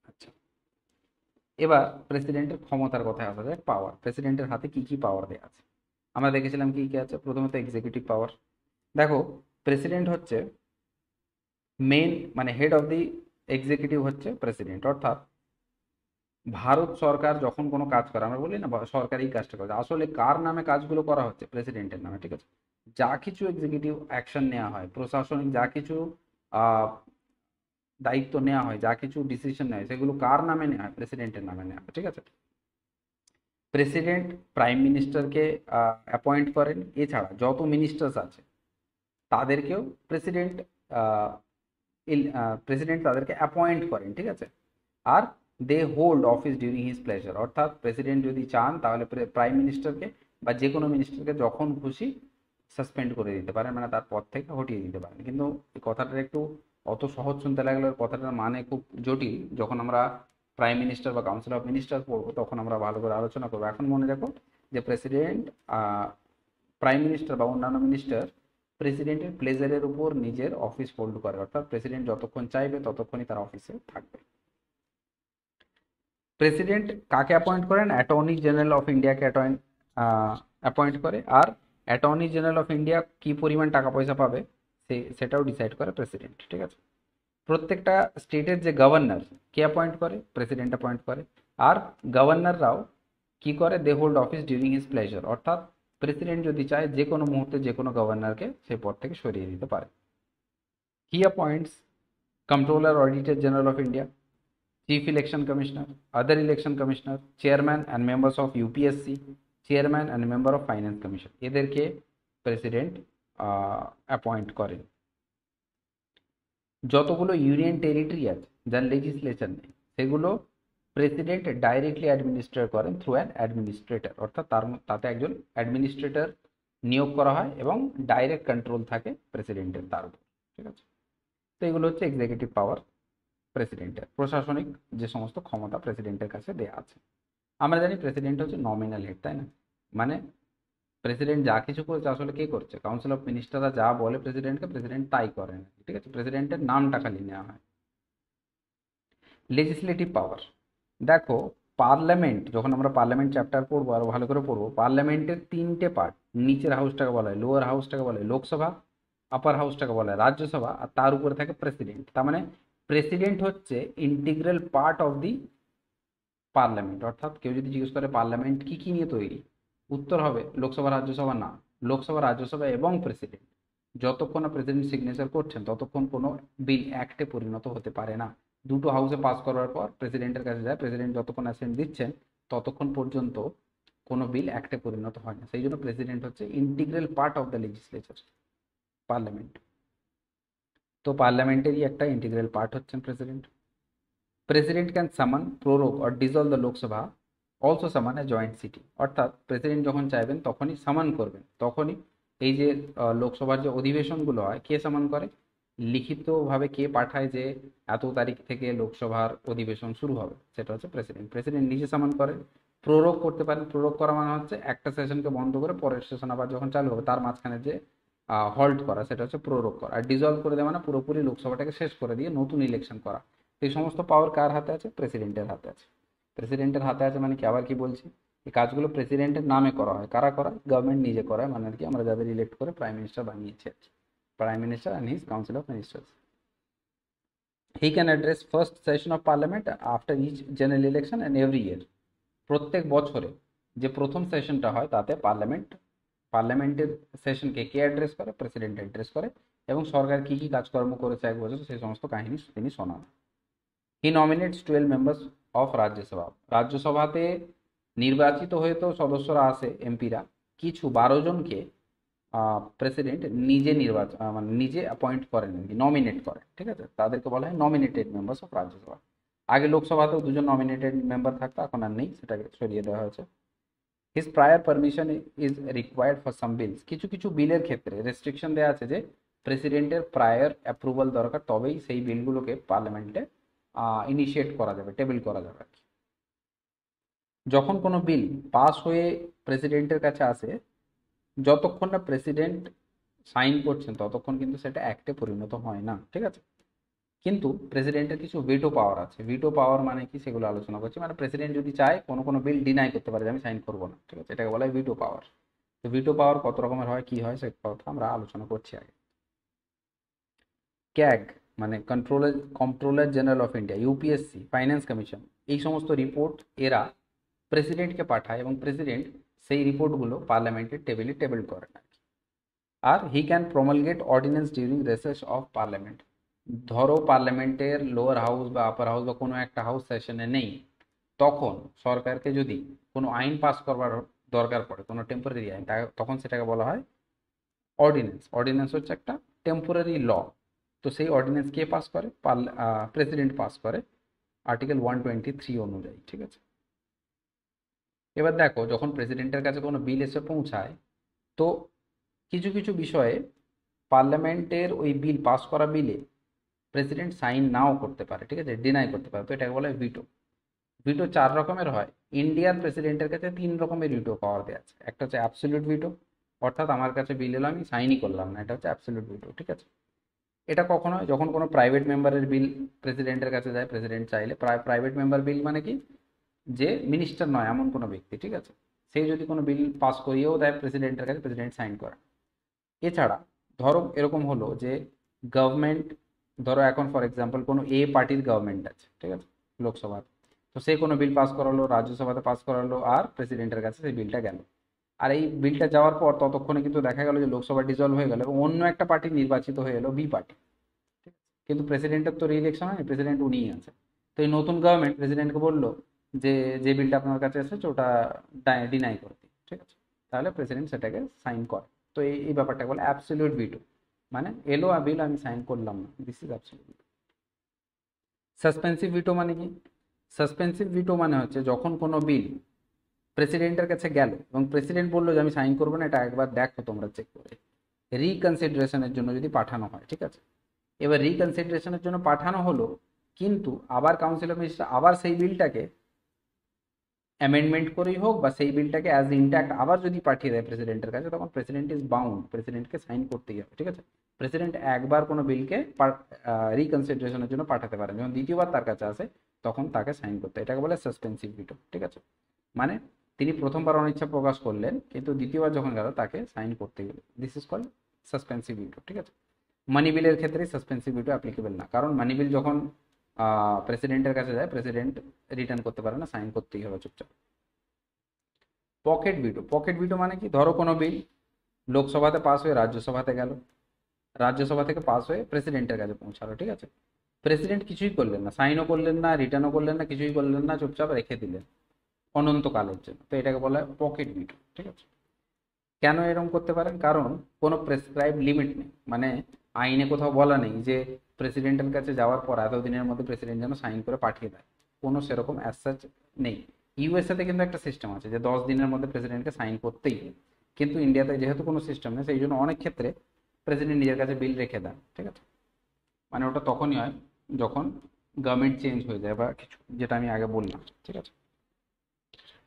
আচ্ছা এবার প্রেসিডেন্টের ক্ষমতার কথায় আসা যায়। পাওয়ার, প্রেসিডেন্টের হাতে কি কি পাওয়ার দেওয়া আছে আমরা দেখেছিলাম কি কি আছে। প্রথমত এক্সিকিউটিভ পাওয়ার, দেখো প্রেসিডেন্ট হচ্ছে মেন মানে হেড অফ দি এক্সিকিউটিভ হচ্ছে প্রেসিডেন্ট, অর্থাৎ ভারত সরকার যখন কোনো কাজ করে, আমরা বলি না সরকার এই কাজটা করে, আসলে কার নামে কাজগুলো করা হচ্ছে, প্রেসিডেন্টের নামে। ঠিক আছে, যা কিছু এক্সিকিউটিভ অ্যাকশন নেওয়া হয়, প্রশাসনিক যা কিছু দায়িত্ব নেওয়া হয়, যা কিছু ডিসিশন নেওয়া হয়, সেগুলো কার নামে নেওয়া হয়, প্রেসিডেন্টের নামে নেওয়া হয়। ঠিক আছে, প্রেসিডেন্ট প্রাইম মিনিস্টারকে অ্যাপয়েন্ট করেন, এছাড়া যত মিনিস্টার্স আছে তাদেরকেও প্রেসিডেন্ট প্রেসিডেন্ট তাদেরকে অ্যাপয়েন্ট করেন। ঠিক আছে, আর they hold office during his pleasure, অর্থাৎ প্রেসিডেন্ট যদি চান তাহলে প্রাইম মিনিস্টারকে বা যে কোনো মিনিস্টারকে যখন খুশি সাসপেন্ড করে দিতে পারেন, মানে তার পদ থেকে হটিয়ে দিতে পারেন। কিন্তু এই কথাটা একটু অত সহজ শুনতে লাগলো, কথাটার মানে খুব জটিল। যখন আমরা প্রাইম মিনিস্টার বা কাউন্সিল অফ মিনিস্টার পড়বো তখন আমরা ভালো করে আলোচনা করবো। এখন মনে রাখো যে প্রেসিডেন্ট, প্রাইম মিনিস্টার বা অন্যান্য মিনিস্টার প্রেসিডেন্টের প্লেজারের উপর নিজের অফিস হোল্ড করে, অর্থাৎ প্রেসিডেন্ট যতক্ষণ চাইবে ততক্ষণই তার অফিসে থাকবে। প্রেসিডেন্ট কাকে অ্যাপয়েন্ট করেন, অ্যাটর্নি জেনারেল অফ ইন্ডিয়াকে অ্যাপয়েন্ট করে, আর অ্যাটর্নি জেনারেল অফ ইন্ডিয়া কি পরিমাণ টাকা পয়সা পাবে সেটাও ডিসাইড করে প্রেসিডেন্ট। ঠিক আছে, প্রত্যেকটা স্টেটের যে গভর্নর কে অ্যাপয়েন্ট করে, প্রেসিডেন্ট অ্যাপয়েন্ট করে, আর গভর্নররাও কি করে, they hold office during his pleasure, অর্থাৎ প্রেসিডেন্ট যদি চায় যে কোনো মুহূর্তে যে কোনো গভর্নরকে সেই পদ থেকে সরিয়ে দিতে পারে। He appoints controller auditor general of India, Chief Election Commissioner, other election commissioner, chairman and members of UPSC, chairman and member of Finance Commission, এদেরকে প্রেসিডেন্ট অ্যাপয়েন্ট করেন। যতগুলো ইউনিয়ন টেরিটরি আছে যার লেজিসলেচার নেই সেগুলো প্রেসিডেন্ট ডাইরেক্টলি অ্যাডমিনিস্ট্রেট করেন through an administrator, অর্থাৎ তাতে একজন অ্যাডমিনিস্ট্রেটর নিয়োগ করা হয় এবং ডাইরেক্ট কন্ট্রোল থাকে প্রেসিডেন্টের তার উপর। ঠিক আছে, তো এগুলো হচ্ছে এক্সিকিউটিভ পাওয়ার প্রেসিডেন্টের, প্রশাসনিক যে সমস্ত ক্ষমতা প্রেসিডেন্টের কাছে দেওয়া আছে। আমরা জানি প্রেসিডেন্ট হচ্ছে নমিনাল হেড, তাই না? মানে প্রেসিডেন্ট যা কিছু করছে আসলে কে করছে, কাউন্সিল অফ মিনিস্টাররা যা বলে প্রেসিডেন্টকে প্রেসিডেন্ট তাই করেন। ঠিক আছে, প্রেসিডেন্টের নামটা খালি নেওয়া হয়। লেজিসলেটিভ পাওয়ার, দেখো পার্লামেন্ট, যখন আমরা পার্লামেন্ট চ্যাপ্টার পড়বো আরো ভালো করে পড়বো, পার্লামেন্টের তিনটে পার্ট, নিচের হাউসটাকে বলা হয় লোয়ার হাউসটাকে বলা হয় লোকসভা, আপার হাউসটাকে বলা হয় রাজ্যসভা, আর তার উপরে থাকে প্রেসিডেন্ট। তার মানে প্রেসিডেন্ট হচ্ছে integral part of the parliament. অর্থাৎ কেউ যদি জিজ্ঞেস করে পার্লামেন্ট কি কি নিয়ে তৈরি, উত্তর হবে লোকসভা রাজ্যসভা না, লোকসভা রাজ্যসভা এবং প্রেসিডেন্ট। যতক্ষণ না প্রেসিডেন্ট সিগনেচার করছেন ততক্ষণ কোনো বিল অ্যাক্টে পরিণত হতে পারে না। দুটো হাউসে পাস করার পর প্রেসিডেন্টের কাছে যায়, প্রেসিডেন্ট যতক্ষণ অ্যাসেন্ট দিচ্ছেন ততক্ষণ পর্যন্ত কোনো বিল অ্যাক্টে পরিণত হয় না। সেই জন্য প্রেসিডেন্ট হচ্ছে integral part of the legislature, parliament. তো পার্লামেন্টেরই একটা ইন্টিগ্রাল পার্ট হচ্ছেন president. President can summon, prorogue or dissolve the Lok Sabha, also summon a joint sitting. অর্থাৎ প্রেসিডেন্ট যখন চাইবেন তখনই সামান করবেন, তখনই এই যে লোকসভার যে অধিবেশনগুলো হয় কে সামান করে, লিখিতভাবে কে পাঠায় যে এত তারিখ থেকে লোকসভার অধিবেশন শুরু হবে, সেটা হচ্ছে প্রেসিডেন্ট। প্রেসিডেন্ট নিজে সামান করেন। প্রোরোগ করতে পারেন, প্রোরোগ করা মানে হচ্ছে একটা সেশনকে বন্ধ করে পরের সেশন আবার যখন চালু হবে তার মাঝখানে যে হল্ট করা, সেটা হচ্ছে প্রোরোগ করা। আর ডিজলভ করে দেওয়া মানে পুরোপুরি লোকসভাটাকে শেষ করে দিয়ে নতুন ইলেকশন করা। এই সমস্ত পাওয়ার কার হাতে আছে? প্রেসিডেন্টের হাতে আছে। প্রেসিডেন্টের হাতে আছে মানে কি, আবার কি বলছি, এই কাজগুলো প্রেসিডেন্টের নামে করা হয়। কারা করায়? গভর্নমেন্ট নিজে করায়, মানে আর কি আমরা যাদের ইলেক্ট করে প্রাইম মিনিস্টার বানিয়েছি আর কি, prime minister and his council of ministers. He can address first session of parliament after each general election and every year. প্রত্যেক বছরে যে প্রথম সেশনটা হয় তাতে পার্লামেন্টের সেশনকে কে অ্যাড্রেস করে? প্রেসিডেন্ট অ্যাড্রেস করে, এবং সরকার কি কি কাজকর্ম করেছে এক বছর সেই সমস্ত কাহিনী তিনি শোনান। হি নমিনেটস 12 মেম্বার্স অফ রাজ্যসভা। রাজ্যসভাতে নির্বাচিত হয়ে তো সদস্যরা আসে, এমপিরা, কিছু 12 জনকে প্রেসিডেন্ট নিজে মানে নিজে অ্যাপয়েন্ট করেন আর কি, নমিনেট করেন, ঠিক আছে, তাদেরকে বলা হয় নমিনেটেড মেম্বার্স অফ রাজ্যসভা। আগে লোকসভাতেও 2 জন নমিনেটেড মেম্বার থাকতো, এখন আর নেই, সেটাকে সরিয়ে দেওয়া হয়েছে। His prior permission is required for some bills. কিছু কিছু বিলের ক্ষেত্রে রেস্ট্রিকশন দেওয়া আছে যে প্রেসিডেন্টের প্রায়ার অ্যাপ্রুভাল দরকার, তবেই সেই বিলগুলোকে পার্লামেন্টে ইনিশিয়েট করা যাবে, টেবিল করা যাবে আর কি। যখন কোনো বিল পাস হয়ে প্রেসিডেন্টের কাছে আসে, যতক্ষণ না প্রেসিডেন্ট সাইন করছেন ততক্ষণ কিন্তু সেটা অ্যাক্টে পরিণত হয় না, ঠিক আছে। কিন্তু প্রেসিডেন্টের কিছু ভিটো পাওয়ার আছে। ভিটো পাওয়ার মানে কি সেগুলো আলোচনা করছি। মানে প্রেসিডেন্ট যদি চায় কোনো কোনো বিল ডিনাই করতে পারে যে আমি সাইন করবো না, ঠিক আছে, এটাকে বলা হয় ভিটো পাওয়ার। তো ভিটো পাওয়ার কত রকমের হয়, কি হয়, সে কথা আমরা আলোচনা করছি আগে। ক্যাগ মানে controller general of India, UPSC, finance commission, এই সমস্ত রিপোর্ট এরা প্রেসিডেন্টকে পাঠায় এবং প্রেসিডেন্ট সেই রিপোর্টগুলো পার্লামেন্টের টেবিল করেন আর কি। আর he can promulgate ordinance during recess of parliament. ধরো পার্লামেন্টের লোয়ার হাউস বা আপার হাউস বা কোনো একটা হাউস সেশনে নেই, তখন সরকারকে যদি কোনো আইন পাস করবার দরকার পড়ে, কোনো টেম্পোরারি আইন, তখন সেটাকে বলা হয় অর্ডিন্যান্স। অর্ডিন্যান্স হচ্ছে একটা টেম্পোরারি ল। তো সেই অর্ডিন্যান্স কে পাস করে? প্রেসিডেন্ট পাস করে আর্টিকেল 123 অনুযায়ী, ঠিক আছে। এবার দেখো যখন প্রেসিডেন্টের কাছে কোনো বিল এসে পৌঁছায়, তো কিছু কিছু বিষয়ে পার্লামেন্টের ওই বিল পাস করা বিলে প্রেসিডেন্ট সাইন নাও করতে পারে, ঠিক আছে, ডিনাই করতে পারে। তো এটাকে বলা হয় ভিটো। ভিটো 4 রকমের হয়। ইন্ডিয়ার প্রেসিডেন্টের কাছে 3 রকমের ভিটো পাওয়ার দেওয়া আছে। একটা হচ্ছে অ্যাবসলিউট ভিটো, অর্থাৎ আমার কাছে বিল এলো আমি সাইনই করলাম না, এটা হচ্ছে অ্যাবসলিউট ভিটো, ঠিক আছে। এটা কখন হয়? যখন কোনো প্রাইভেট মেম্বারের বিল প্রেসিডেন্টের কাছে যায়, প্রেসিডেন্ট চাইলে, প্রাইভেট মেম্বার বিল মানে কি, যে মিনিস্টার নয় এমন কোনো ব্যক্তি, ঠিক আছে, সেই যদি কোনো বিল পাস করিয়েও দেয় প্রেসিডেন্টের কাছে, প্রেসিডেন্ট সাইন করে। এছাড়া ধরো এরকম হলো যে গভর্নমেন্ট, ধরো এখন ফর এক্সাম্পল কোনো এ পার্টির গভর্নমেন্ট আছে, ঠিক আছে, লোকসভাতে, তো সে কোনো বিল পাস করালো, রাজ্যসভাতে পাস করালো, আর প্রেসিডেন্টের কাছে সেই বিলটা গেল। আর এই বিলটা যাওয়ার পর ততক্ষণে কিন্তু দেখা গেল যে লোকসভা ডিজলভ হয়ে গেল এবং অন্য একটা পার্টি নির্বাচিত হয়ে এলো, বি পার্টি। কিন্তু প্রেসিডেন্টের তো রি-ইলেকশন হয়নি, প্রেসিডেন্ট উনিই আছে। তো এই নতুন গভর্নমেন্ট প্রেসিডেন্টকে বললো যে যে বিলটা আপনার কাছে এসেছে ওটা ডিনাই করতে, ঠিক আছে, তাহলে প্রেসিডেন্ট সেটাকে সাইন করে। তো এই ব্যাপারটা বলে অ্যাবসলিউট ভিটো, মানে এলো আর বিল আমি সাইন করলাম না, দিস ইজ অ্যাবসলিউট। সাসপেন্সিভ ভিটো মানে কি? সাসপেন্সিভ ভিটো মানে হচ্ছে যখন কোনো বিল প্রেসিডেন্টের কাছে গেল এবং প্রেসিডেন্ট বললো যে আমি সাইন করবো না, এটা একবার দেখো তোমরা চেক করে, রিকনসিডারেশনের জন্য যদি পাঠানো হয়, ঠিক আছে। এবার রিকনসিডারেশনের জন্য পাঠানো হলো, কিন্তু আবার কাউন্সিল অফ মিনিস্টার আবার সেই বিলটাকে অ্যামেন্ডমেন্ট করেই হোক বা সেই বিলটাকে অ্যাজ ইনট্যাক্ট আবার যদি পাঠিয়ে দেয় প্রেসিডেন্টের কাছে, তখন প্রেসিডেন্ট ইজ বাউন্ড, প্রেসিডেন্টকে সাইন করতেই হবে, ঠিক আছে। প্রেসিডেন্ট একবার কোনো বিলকে রিকনসিডারেশনের জন্য পাঠাতে পারেন, যখন দ্বিতীয়বার তার কাছে আসে তখন তাকে সাইন করতে হয়। এটাকে বলে সাসপেন্সিভ ভিটো, ঠিক আছে। মানে তিনি প্রথমবার অনিচ্ছা প্রকাশ করলেন কিন্তু দ্বিতীয়বার যখন গেল তাকে সাইন করতে গেল, দিস ইজ কল্ড সাসপেন্সিভ ভিটো, ঠিক আছে। মানি বিলের ক্ষেত্রে সাসপেন্সিভ ভিটো অ্যাপ্লিকেবল না, কারণ মানি বিল যখন প্রেসিডেন্টের কাছে যায় প্রেসিডেন্ট রিটার্ন করতে পারে না, সাইন করতেই হবে চুপচাপ। পকেট ভিটো, পকেট ভিটো মানে কি, ধরো কোনো বিল লোকসভাতে পাস হয়ে রাজ্যসভাতে গেল, রাজ্যসভা থেকে পাস হয়ে প্রেসিডেন্টের কাছে পৌঁছালো, ঠিক আছে। প্রেসিডেন্ট কিছুই করলেন না, সাইনও করলেন না, রিটার্নও করলেন না, কিছুই করলেন না, চুপচাপ রেখে দিলেন অনন্তকালের জন্য, তো এটাকে বলা হয় পকেট ভিটো, ঠিক আছে। কেন এরকম করতে পারেন, কারণ কোনো প্রেসক্রাইব লিমিট নেই, মানে আইনে কোথাও বলা নেই যে প্রেসিডেন্টের কাছে যাওয়ার পর এতদিনের মধ্যে প্রেসিডেন্ট যেন সাইন করে পাঠিয়ে দেয়, কোনো সেরকম অ্যাজ সাচ নেই। ইউএসএতে কিন্তু একটা সিস্টেম আছে যে 10 দিনের মধ্যে প্রেসিডেন্টকে সাইন করতেই হবে, কিন্তু ইন্ডিয়াতে যেহেতু কোনো সিস্টেম নেই সেই জন্য অনেক ক্ষেত্রে প্রেসিডেন্ট নিজের কাছে বিল রেখে দেন, ঠিক আছে। মানে ওটা তখনই হয় যখন গভর্নমেন্ট চেঞ্জ হয়ে যায় বা কিছু, যেটা আমি আগে বললাম, ঠিক আছে।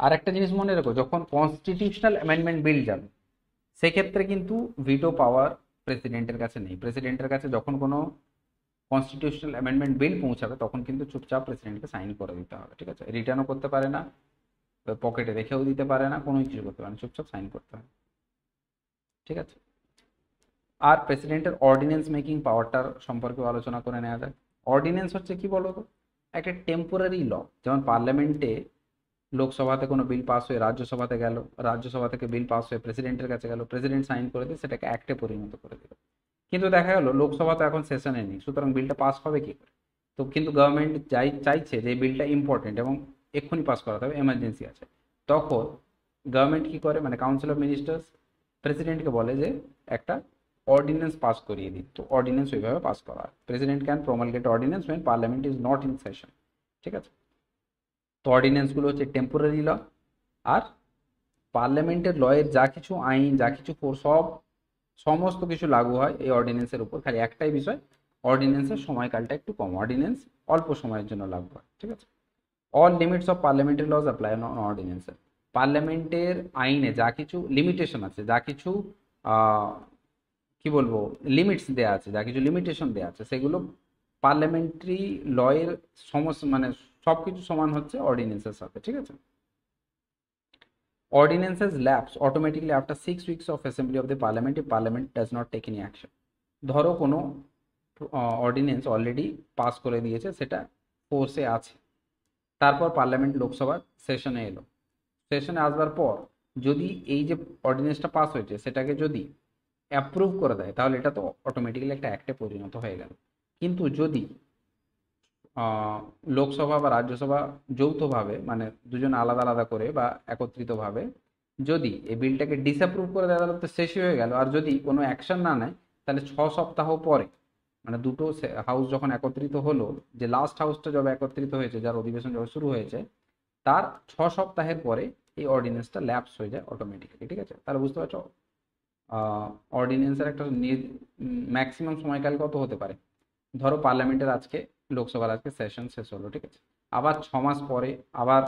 আর একটা জিনিস মনে রাখো, যখন কনস্টিটিউশনাল অ্যামেন্ডমেন্ট বিল যাবে সেক্ষেত্রে কিন্তু ভিটো পাওয়ার প্রেসিডেন্টের কাছে নেই। প্রেসিডেন্টের কাছে যখন কোনো কনস্টিটিউশনাল অ্যামেন্ডমেন্ট বিল পৌঁছাবে তখন কিন্তু চুপচাপ প্রেসিডেন্টকে সাইন করে দিতে হবে, ঠিক আছে। রিটার্নও করতে পারে না, পকেটে রেখেও দিতে পারে না, কোনো কিছু করতে পারে না, চুপচাপ সাইন করতে হবে, ঠিক আছে। আর প্রেসিডেন্টের অর্ডিন্যান্স মেকিং পাওয়ারটার সম্পর্কে আলোচনা করে নেওয়া যায়। অর্ডিন্যান্স হচ্ছে কি বলতো, একটা টেম্পোরারি ল, যেমন পার্লামেন্টে লোকসভাতে কোনো বিল পাস হয়ে রাজ্যসভাতে গেল, রাজ্যসভা থেকে বিল পাস হয়ে প্রেসিডেন্টের কাছে গেল, প্রেসিডেন্ট সাইন করে দিয়ে সেটাকে অ্যাক্টে পরিণত করে দিল। কিন্তু দেখা গেল লোকসভা তো এখন সেশনে নেই, সুতরাং বিলটা পাস হবে কি করে, তো কিন্তু গভর্নমেন্ট চাইছে যে এই বিলটা ইম্পর্টেন্ট এবং এক্ষুনি পাস করাতে হবে, এমার্জেন্সি আছে, তখন গভর্নমেন্ট কি করে, মানে কাউন্সিল অফ মিনিস্টার্স প্রেসিডেন্টকে বলে যে একটা অর্ডিন্যান্স পাস করিয়ে দিন, তো অর্ডিন্যান্স ওইভাবে পাস করা হয়। President can promulgate ordinance when parliament is not in session, ঠিক আছে। তো অর্ডিন্যান্সগুলো হচ্ছে টেম্পোরারি ল, আর পার্লামেন্টের লয়ের যা কিছু আইন, যা কিছু সমস্ত কিছু লাগু হয় এই অর্ডিন্যান্সের উপর, খালি একটাই বিষয়, অর্ডিন্যান্সের সময়কালটা একটু কম, অর্ডিন্যান্স অল্প সময়ের জন্য লাগু হয়, ঠিক আছে। All limits of parliamentary laws apply on অর্ডিন্যান্সের, পার্লামেন্টের আইনে যা কিছু লিমিটেশন আছে, যা কিছু কি বলবো লিমিটস দেওয়া আছে, যা কিছু লিমিটেশন দেওয়া আছে, সেগুলো পার্লামেন্টারি লয়ের সমস্ত মানে সব কিছু সমান হচ্ছে অর্ডিন্যান্সের সাথে, ঠিক আছে। Ordinances lapse automatically after 6 weeks of assembly of the parliament if parliament does not take any action. ধরো কোনো অর্ডিন্যান্স অলরেডি পাস করে দিয়েছে, সেটা ফোর্সে আছে, তারপর পার্লামেন্ট লোকসভার সেশনে এলো, সেশনে আসবার পর যদি এই যে অর্ডিন্যান্সটা পাস হয়েছে সেটাকে যদি অ্যাপ্রুভ করে দেয় তাহলে এটা তো অটোমেটিক্যালি একটা অ্যাক্টে পরিণত হয়ে গেল। কিন্তু যদি লোকসভা বা রাজ্যসভা যৌথভাবে, মানে দুজন আলাদা আলাদা করে বা একত্রিতভাবে যদি এই বিলটাকে ডিসঅ্যাপ্রুভ করে দেয় তাহলে তো শেষই হয়ে গেল। আর যদি কোনো অ্যাকশন না নেয় তাহলে 6 সপ্তাহ পরে, মানে দুটো হাউস যখন একত্রিত হলো, যে লাস্ট হাউসটা যবে একত্রিত হয়েছে, যার অধিবেশন যবে শুরু হয়েছে, তার 6 সপ্তাহের পরে এই অর্ডিন্যান্সটা ল্যাপস হয়ে যায় অটোমেটিক্যালি, ঠিক আছে। তাহলে বুঝতে পারছো অর্ডিন্যান্সের একটা ম্যাক্সিমাম সময়কাল কত হতে পারে। ধরো পার্লামেন্টের আজকে, লোকসভার আজকে সেশন শেষ হলো, ঠিক আছে, আবার 6 মাস পরে আবার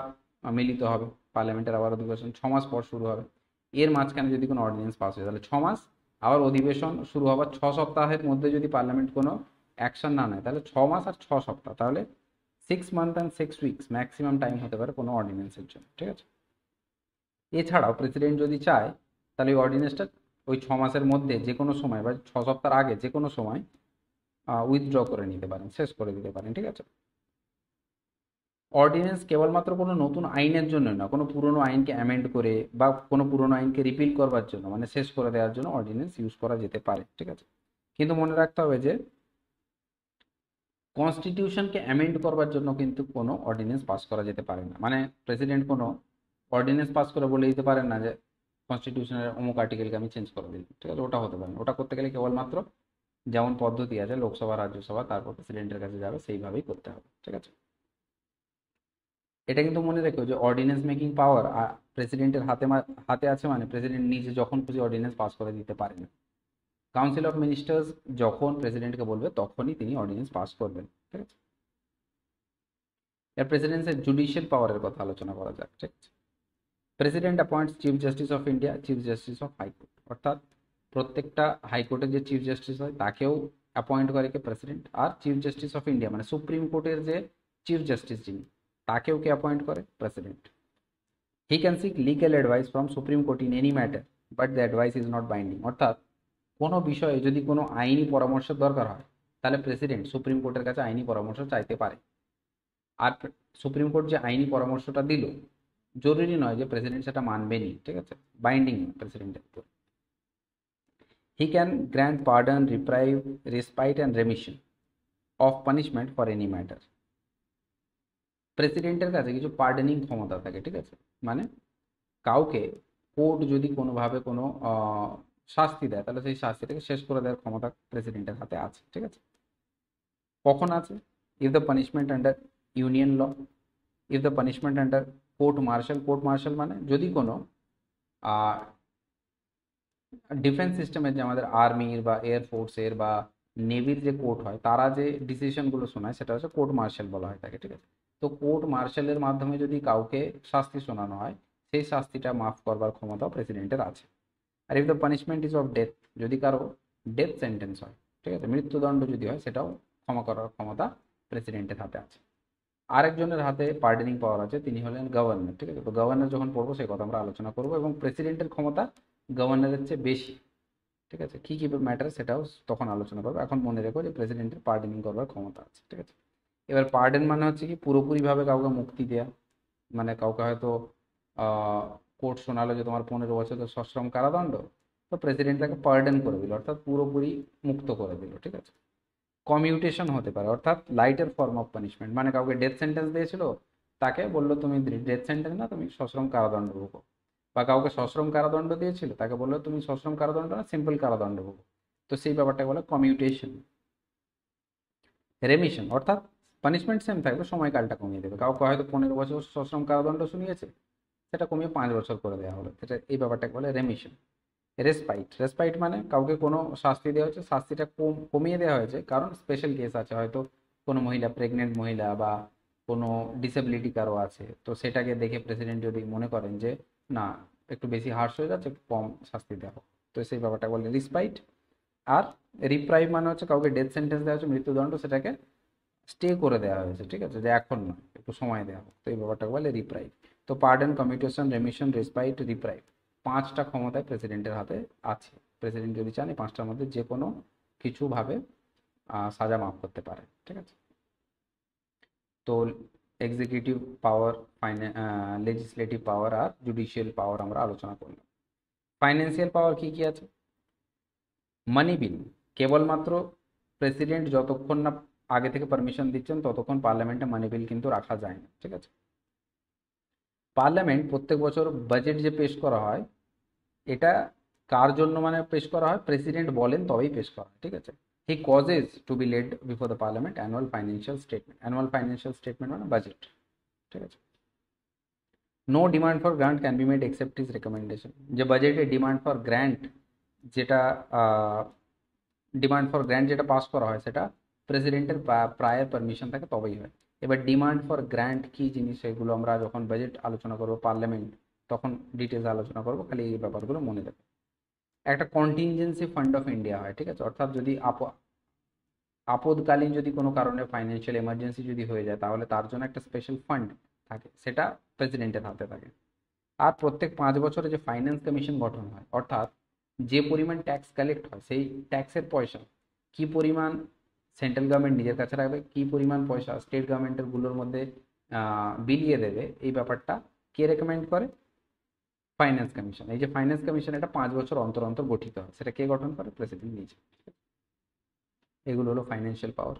মিলিত হবে পার্লামেন্টের, আবার অধিবেশন 6 মাস পর শুরু হবে, এর মাঝখানে যদি কোনো অর্ডিন্যান্স পাস হয় তাহলে 6 মাস, আবার অধিবেশন শুরু হবার 6 সপ্তাহের মধ্যে যদি পার্লামেন্ট কোনো অ্যাকশন না নেয় তাহলে 6 মাস আর 6 সপ্তাহ, তাহলে 6 month and 6 weeks maximum time হতে পারে কোনো অর্ডিন্যান্সের জন্য, ঠিক আছে। এছাড়াও প্রেসিডেন্ট যদি চায় তাহলে ওই অর্ডিন্যান্সটা ওই 6 মাসের মধ্যে যে কোনো সময় বা 6 সপ্তাহ আগে যে কোনো সময় উইথড্র করে নিতে পারেন, শেষ করে দিতে পারেন, ঠিক আছে। অর্ডিন্যান্স কেবলমাত্র কোনো নতুন আইনের জন্য না, কোনো পুরনো আইনকে অ্যামেন্ড করে বা কোনো পুরনো আইনকে রিপিল করবার জন্য, মানে শেষ করে দেওয়ার জন্য অর্ডিন্যান্স ইউজ করা যেতে পারে, ঠিক আছে। কিন্তু মনে রাখতে হবে যে কনস্টিটিউশনকে অ্যামেন্ড করবার জন্য কিন্তু কোনো অর্ডিন্যান্স পাস করা যেতে পারে না, মানে প্রেসিডেন্ট কোনো অর্ডিন্যান্স পাস করে বলে দিতে পারেন না যে কনস্টিটিউশনের অমুক আর্টিকেলকে আমি চেঞ্জ করে দিই, ঠিক আছে, ওটা হতে পারে না। ওটা করতে গেলে কেবলমাত্র যেমন পদ্ধতি আছে লোকসভা রাজ্যসভা তারপর প্রেসিডেন্টের কাছে যাবে সেইভাবেই করতে হবে, ঠিক আছে। এটা কিন্তু মনে রেখো যে অর্ডিন্যান্স মেকিং পাওয়ার প্রেসিডেন্টের হাতে আছে, মানে প্রেসিডেন্ট নিজে যখন খুশি অর্ডিন্যান্স পাস করে দিতে পারেন। কাউন্সিল অফ মিনিস্টার্স যখন প্রেসিডেন্টকে বলবে তখনই তিনি অর্ডিন্যান্স পাস করবেন, ঠিক আছে। এর প্রেসিডেন্টের জুডিশিয়াল পাওয়ারের কথা আলোচনা করা যাক, ঠিক আছে। President অ্যাপয়েন্টস chief justice of India, chief justice of high court, অর্থাৎ প্রত্যেকটা হাইকোর্টের যে চিফ জাস্টিস হয় তাকেও অ্যাপয়েন্ট করে কে প্রেসিডেন্ট, আর চিফ জাস্টিস অফ ইন্ডিয়া মানে সুপ্রিম কোর্টের যে চিফ জাস্টিস যিনি, তাকেও কে অ্যাপয়েন্ট করে? President. He can seek legal advice from supreme court in any matter but the advice is not binding. অর্থাৎ কোনো বিষয়ে যদি কোনো আইনি পরামর্শের দরকার হয় তাহলে প্রেসিডেন্ট সুপ্রিম কোর্টের কাছে আইনি পরামর্শ চাইতে পারে। আর সুপ্রিম কোর্ট যে আইনি পরামর্শটা দিল, জরুরি নয় যে প্রেসিডেন্ট সেটা মানবেনি, ঠিক আছে, বাইন্ডিং প্রেসিডেন্টের উপর। He can grant pardon, reprieve, respite and remission of punishment for any matter. প্রেসিডেন্টের কাছে কিছু পার্ডনিং ক্ষমতা থাকে, ঠিক আছে, মানে কাউকে কোর্ট যদি কোনোভাবে কোনো শাস্তি দেয় তাহলে সেই শাস্তিটাকে শেষ করে দেওয়ার ক্ষমতা প্রেসিডেন্টের হাতে আছে, ঠিক আছে। কখন আছে? If the punishment under union law, if the punishment under court martial. Court martial মানে যদি কোনো ডিফেন্স সিস্টেমের যে আমাদের আর্মির বা এয়ারফোর্সের বা নেভির যে কোর্ট হয়, তারা যে ডিসিশনগুলো শোনায় সেটা হচ্ছে কোর্ট মার্শাল বলা হয় থাকে, ঠিক আছে। তো কোর্ট মার্শালের মাধ্যমে যদি কাউকে শাস্তি শোনানো হয়, সেই শাস্তিটা মাফ করবার ক্ষমতাও প্রেসিডেন্টের আছে। আর if the punishment is of death, যদি কারো ডেথ সেন্টেন্স হয়, ঠিক আছে, মৃত্যুদণ্ড যদি হয়, সেটাও ক্ষমা করার ক্ষমতা প্রেসিডেন্টের হাতে আছে। আরেকজনের হাতে পার্ডনিং পাওয়ার আছে, তিনি হলেন গভর্নর, ঠিক আছে। তো গভর্নর যখন পড়বো সেই কথা আমরা আলোচনা করবো, এবং প্রেসিডেন্টের ক্ষমতা গভর্নরের চেয়ে বেশি, ঠিক আছে। কী কী ম্যাটার সেটাও তখন আলোচনা করবো। এখন মনে রেখো যে প্রেসিডেন্টের পার্ডনিং করবার ক্ষমতা আছে, ঠিক আছে। এবার পার্ডন মানে হচ্ছে কি পুরোপুরিভাবে কাউকে মুক্তি দেওয়া, মানে কাউকে হয়তো কোর্ট শোনালো যে তোমার 15 বছরের সশ্রম কারাদণ্ড, তো প্রেসিডেন্ট তাকে পার্ডন করে দিল, অর্থাৎ পুরোপুরি মুক্ত করে দিল, ঠিক আছে। কমিউটেশন হতে পারে, অর্থাৎ লাইটার ফর্ম অফ পানিশমেন্ট, মানে কাউকে ডেথ সেন্টেন্স দিয়েছিল, তাকে বললো তুমি ডেথ সেন্টেন্স না, তুমি সশ্রম কারাদণ্ড ভোগো। বা কাউকে সশ্রম কারাদণ্ড দিয়েছিল, তাকে বললো তুমি সশ্রম কারাদণ্ড না, সিম্পল কারাদণ্ড ভোগো। তো সেই ব্যাপারটাকে বলে কমিউটেশন। রেমিশন অর্থাৎ পানিশমেন্ট সেম থাকবে, সময়কালটা কমিয়ে দেবে। কাউকে হয়তো 15 বছর সশ্রম কারাদণ্ড শুনিয়েছে, সেটা কমিয়ে 5 বছর করে দেওয়া হলো, সেটা এই ব্যাপারটাকে বলে রেমিশন। রেসপাইট, রেসপাইট মানে কাউকে কোনো শাস্তি দেওয়া হচ্ছে, শাস্তিটা কমিয়ে দেওয়া হয়েছে, কারণ স্পেশাল কেস আছে, হয়তো কোনো মহিলা, প্রেগনেন্ট মহিলা বা কোনো ডিসেবিলিটি কারো আছে, তো সেটাকে দেখে প্রেসিডেন্ট যদি মনে করেন যে না একটু বেশি হার্শ হয়ে যাচ্ছে, একটু কম শাস্তি দেওয়া হোক, তো সেই ব্যাপারটা বলে রিসপাইট। আর রিপ্রাইভ মানে হচ্ছে কাউকে ডেথ সেন্টেন্স দেওয়া হচ্ছে, মৃত্যুদণ্ড, সেটাকে স্টে করে দেওয়া হয়েছে, ঠিক আছে, যে এখন নয়, একটু সময় দেওয়া হোক, তো এই ব্যাপারটাকে বলে রিপ্রাইভ। তো পার্ডন, কমিউটেশন, রেমিশন, রেসপাইট, রিপ্রাইভ, 5টা ক্ষমতায় প্রেসিডেন্টের হাতে আছে। প্রেসিডেন্ট যদি চান এই 5টার মধ্যে যে কোনো কিছুভাবে সাজা মাফ করতে পারে, ঠিক আছে। তো এক্সিকিউটিভ পাওয়ার, লেজিসলেটিভ পাওয়ার আর জুডিশিয়াল পাওয়ার আমরা আলোচনা করলাম। ফাইন্যান্সিয়াল পাওয়ার কি কি আছে? মানি বিল কেবলমাত্র প্রেসিডেন্ট যতক্ষণ না আগে থেকে পারমিশন দিচ্ছেন ততক্ষণ পার্লামেন্টে মানি বিল কিন্তু রাখা যায় না, ঠিক আছে। পার্লামেন্ট প্রত্যেক বছর বাজেট যে পেশ করা হয়, এটা কার জন্য মানে পেশ করা হয়? প্রেসিডেন্ট বলেন তবেই পেশ করা হয়, ঠিক আছে। He causes to be laid before the parliament annual financial statement. Annual financial statement মানে বাজেট, ঠিক আছে। No demand for grant can be made except his recommendation. যে বাজেটে ডিমান্ড ফর গ্র্যান্ট, যেটা ডিমান্ড ফর গ্র্যান্ট যেটা pass করা হয়, সেটা প্রেসিডেন্টের প্রায়ের পারমিশন থাকে তবেই হয়। এবার ডিমান্ড ফর গ্র্যান্ট কি জিনিস, সেগুলো আমরা যখন বাজেট আলোচনা করবো পার্লামেন্ট, তখন ডিটেলস আলোচনা করবো, খালি এই ব্যাপারগুলো মনে রাখবে। একটা কন্টিনজেন্সি ফান্ড অফ ইন্ডিয়া হয়, ঠিক আছে, অর্থাৎ যদি আপদকালীন যদি কোনো কারণে ফাইন্যান্সিয়াল এমার্জেন্সি যদি হয়ে যায়, তাহলে তার জন্য একটা স্পেশাল ফান্ড থাকে, সেটা প্রেসিডেন্টের হাতে থাকে। আর প্রত্যেক 5 বছরে যে ফাইন্যান্স কমিশন গঠন হয়, অর্থাৎ যে পরিমাণ ট্যাক্স কালেক্ট হয়, সেই ট্যাক্সের পয়সা কি পরিমাণ সেন্ট্রাল গভর্নমেন্ট নিজের কাছে রাখবে, কি পরিমাণ পয়সা স্টেট গভর্নমেন্টের গুলোর মধ্যে বিলিয়ে দেবে, এই ব্যাপারটা কে রেকমেন্ড করে? Finance commission. এই যে ফাইন্যান্স কমিশন, এটা 5 বছর অন্তর অন্তর গঠিত হয়, সেটা কে গঠন করে? প্রেসিডেন্ট নিজে। এগুলো হলো financial power.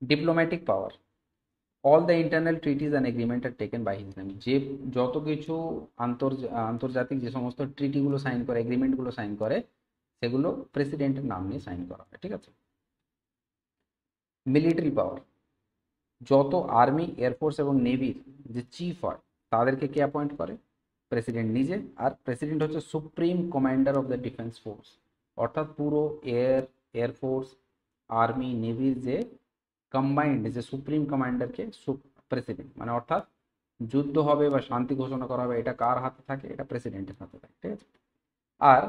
Diplomatic power, all the internal treaties and agreement are taken by his name. যে যত কিছু আন্তর্জাতিক যে সমস্ত ট্রিটিগুলো সাইন করে, এগ্রিমেন্টগুলো সাইন করে, সেগুলো প্রেসিডেন্টের নাম নিয়ে সাইন করা হয়, ঠিক আছে। মিলিটারি পাওয়ার, যত আর্মি, এয়ারফোর্স এবং নেভির যে চিফ হয়, তাদেরকে কে অ্যাপয়েন্ট করে? প্রেসিডেন্ট নিজে। আর প্রেসিডেন্ট হচ্ছে supreme commander of the defence force, অর্থাৎ পুরো এয়ারফোর্স, আর্মি, নেভির যে কম্বাইন্ড যে সুপ্রিম কমান্ডারকে প্রেসিডেন্ট, মানে অর্থাৎ যুদ্ধ হবে বা শান্তি ঘোষণা করা হবে, এটা কার হাতে থাকে? এটা প্রেসিডেন্টের হাতে থাকে, ঠিক আছে। আর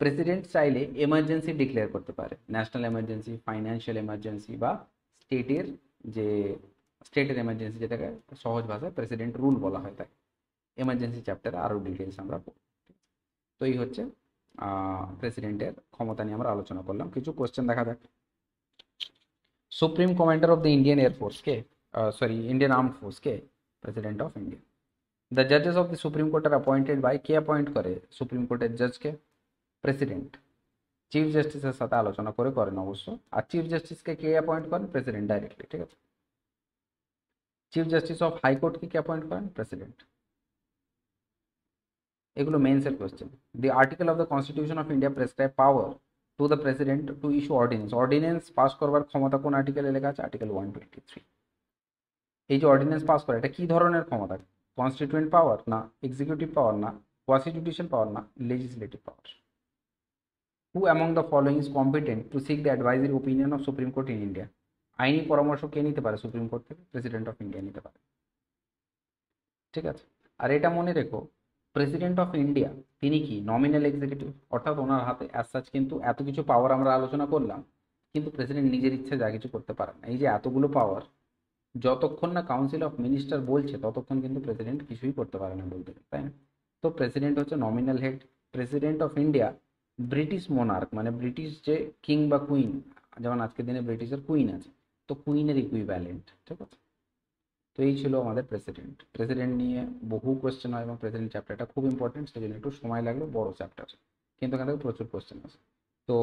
প্রেসিডেন্ট চাইলে এমার্জেন্সি ডিক্লেয়ার করতে পারে, ন্যাশনাল এমার্জেন্সি, ফাইন্যান্সিয়াল এমার্জেন্সি বা স্টেটের যে স্টেটের এমার্জেন্সি, যেটাকে সহজ ভাষায় প্রেসিডেন্ট রুল বলা হয়, তাই এমার্জেন্সি চ্যাপ্টারে আরও ডিটেলস আমরা পড়ব। তো এই হচ্ছে প্রেসিডেন্টের ক্ষমতা নিয়ে আমরা আলোচনা করলাম। কিছু কোশ্চেন দেখা যাক। Supreme commander of the Indian air force কে, সরি ইন্ডিয়ান আর্ম ফোর্স কে? President of India. দ্য জাজেস of the supreme court are appointed by, কে অ্যাপয়েন্ট করে সুপ্রিম কোর্টের জাজকে? প্রেসিডেন্ট। চিফ জাস্টিসের সাথে আলোচনা করে করেন অবশ্য। আর চিফ জাস্টিসকে কে অ্যাপয়েন্ট করেন? প্রেসিডেন্ট ডাইরেক্টলি, ঠিক আছে। চিফ জাস্টিস অফ হাইকোর্টকে কে অ্যাপয়েন্ট করেন? প্রেসিডেন্ট। এগুলো মেন্সের question. The article of the constitution of India prescribe power to the president to issue ordinance. Ordinance pass করবার ক্ষমতা কোন আর্টিকেলে লেখা আছে? আর্টিকেল 123। এই যে অর্ডিন্যান্স পাস করে, এটা কি ধরনের ক্ষমতা? কনস্টিটিউয়েন্ট পাওয়ার না, এক্সিকিউটিভ পাওয়ার না, কোয়াসি জুডিশিয়াল পাওয়ার না, legislative power? Who among the following is competent to seek the advisory opinion of supreme court in India? আইনি পরামর্শ কে নিতে পারে সুপ্রিম কোর্ট থেকে? প্রেসিডেন্ট অফ ইন্ডিয়া নিতে পারে, ঠিক আছে। আর এটা মনে রেখো, প্রেসিডেন্ট অফ ইন্ডিয়া তিনি কি নমিনাল এক্সিকিউটিভ, অর্থাৎ ওনার হাতে অ্যাজ সাচ কিন্তু এত কিছু পাওয়ার আমরা আলোচনা করলাম, কিন্তু প্রেসিডেন্ট নিজের ইচ্ছে যা কিছু করতে পারেন না। এই যে এতগুলো পাওয়ার, যতক্ষণ না কাউন্সিল অফ মিনিস্টার বলছে ততক্ষণ কিন্তু প্রেসিডেন্ট কিছুই করতে পারে না বলতে গেলে, তাই না? তো প্রেসিডেন্ট হচ্ছে nominal head. President of India British Monarch, মানে ব্রিটিশ যে কিং বা কুইন, যেমন আজকের দিনে ব্রিটিশের কুইন আছে, তো কুইনের ইকুইভ্যালেন্ট, ঠিক আছে। তো এই ছিল আমাদের প্রেসিডেন্ট। প্রেসিডেন্ট নিয়ে বহু কোশ্চেন হয় এবং প্রেসিডেন্ট চ্যাপ্টারটা খুব ইম্পর্টেন্ট, সেজন্য একটু সময় লাগলো, বড় চ্যাপ্টার, কিন্তু এখান থেকে প্রচুর কোশ্চেন আছে। তো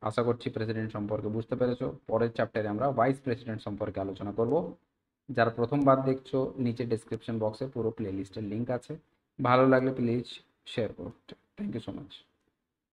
আশা করছি প্রেসিডেন্ট সম্পর্কে বুঝতে পেরেছো। পরের চ্যাপ্টারে আমরা ভাইস প্রেসিডেন্ট সম্পর্কে আলোচনা করব। যারা প্রথমবার দেখছো, নিচে ডেসক্রিপশন বক্সে পুরো প্লে লিস্টের লিঙ্ক আছে, ভালো লাগলে প্লিজ শেয়ার করো। Thank you so much.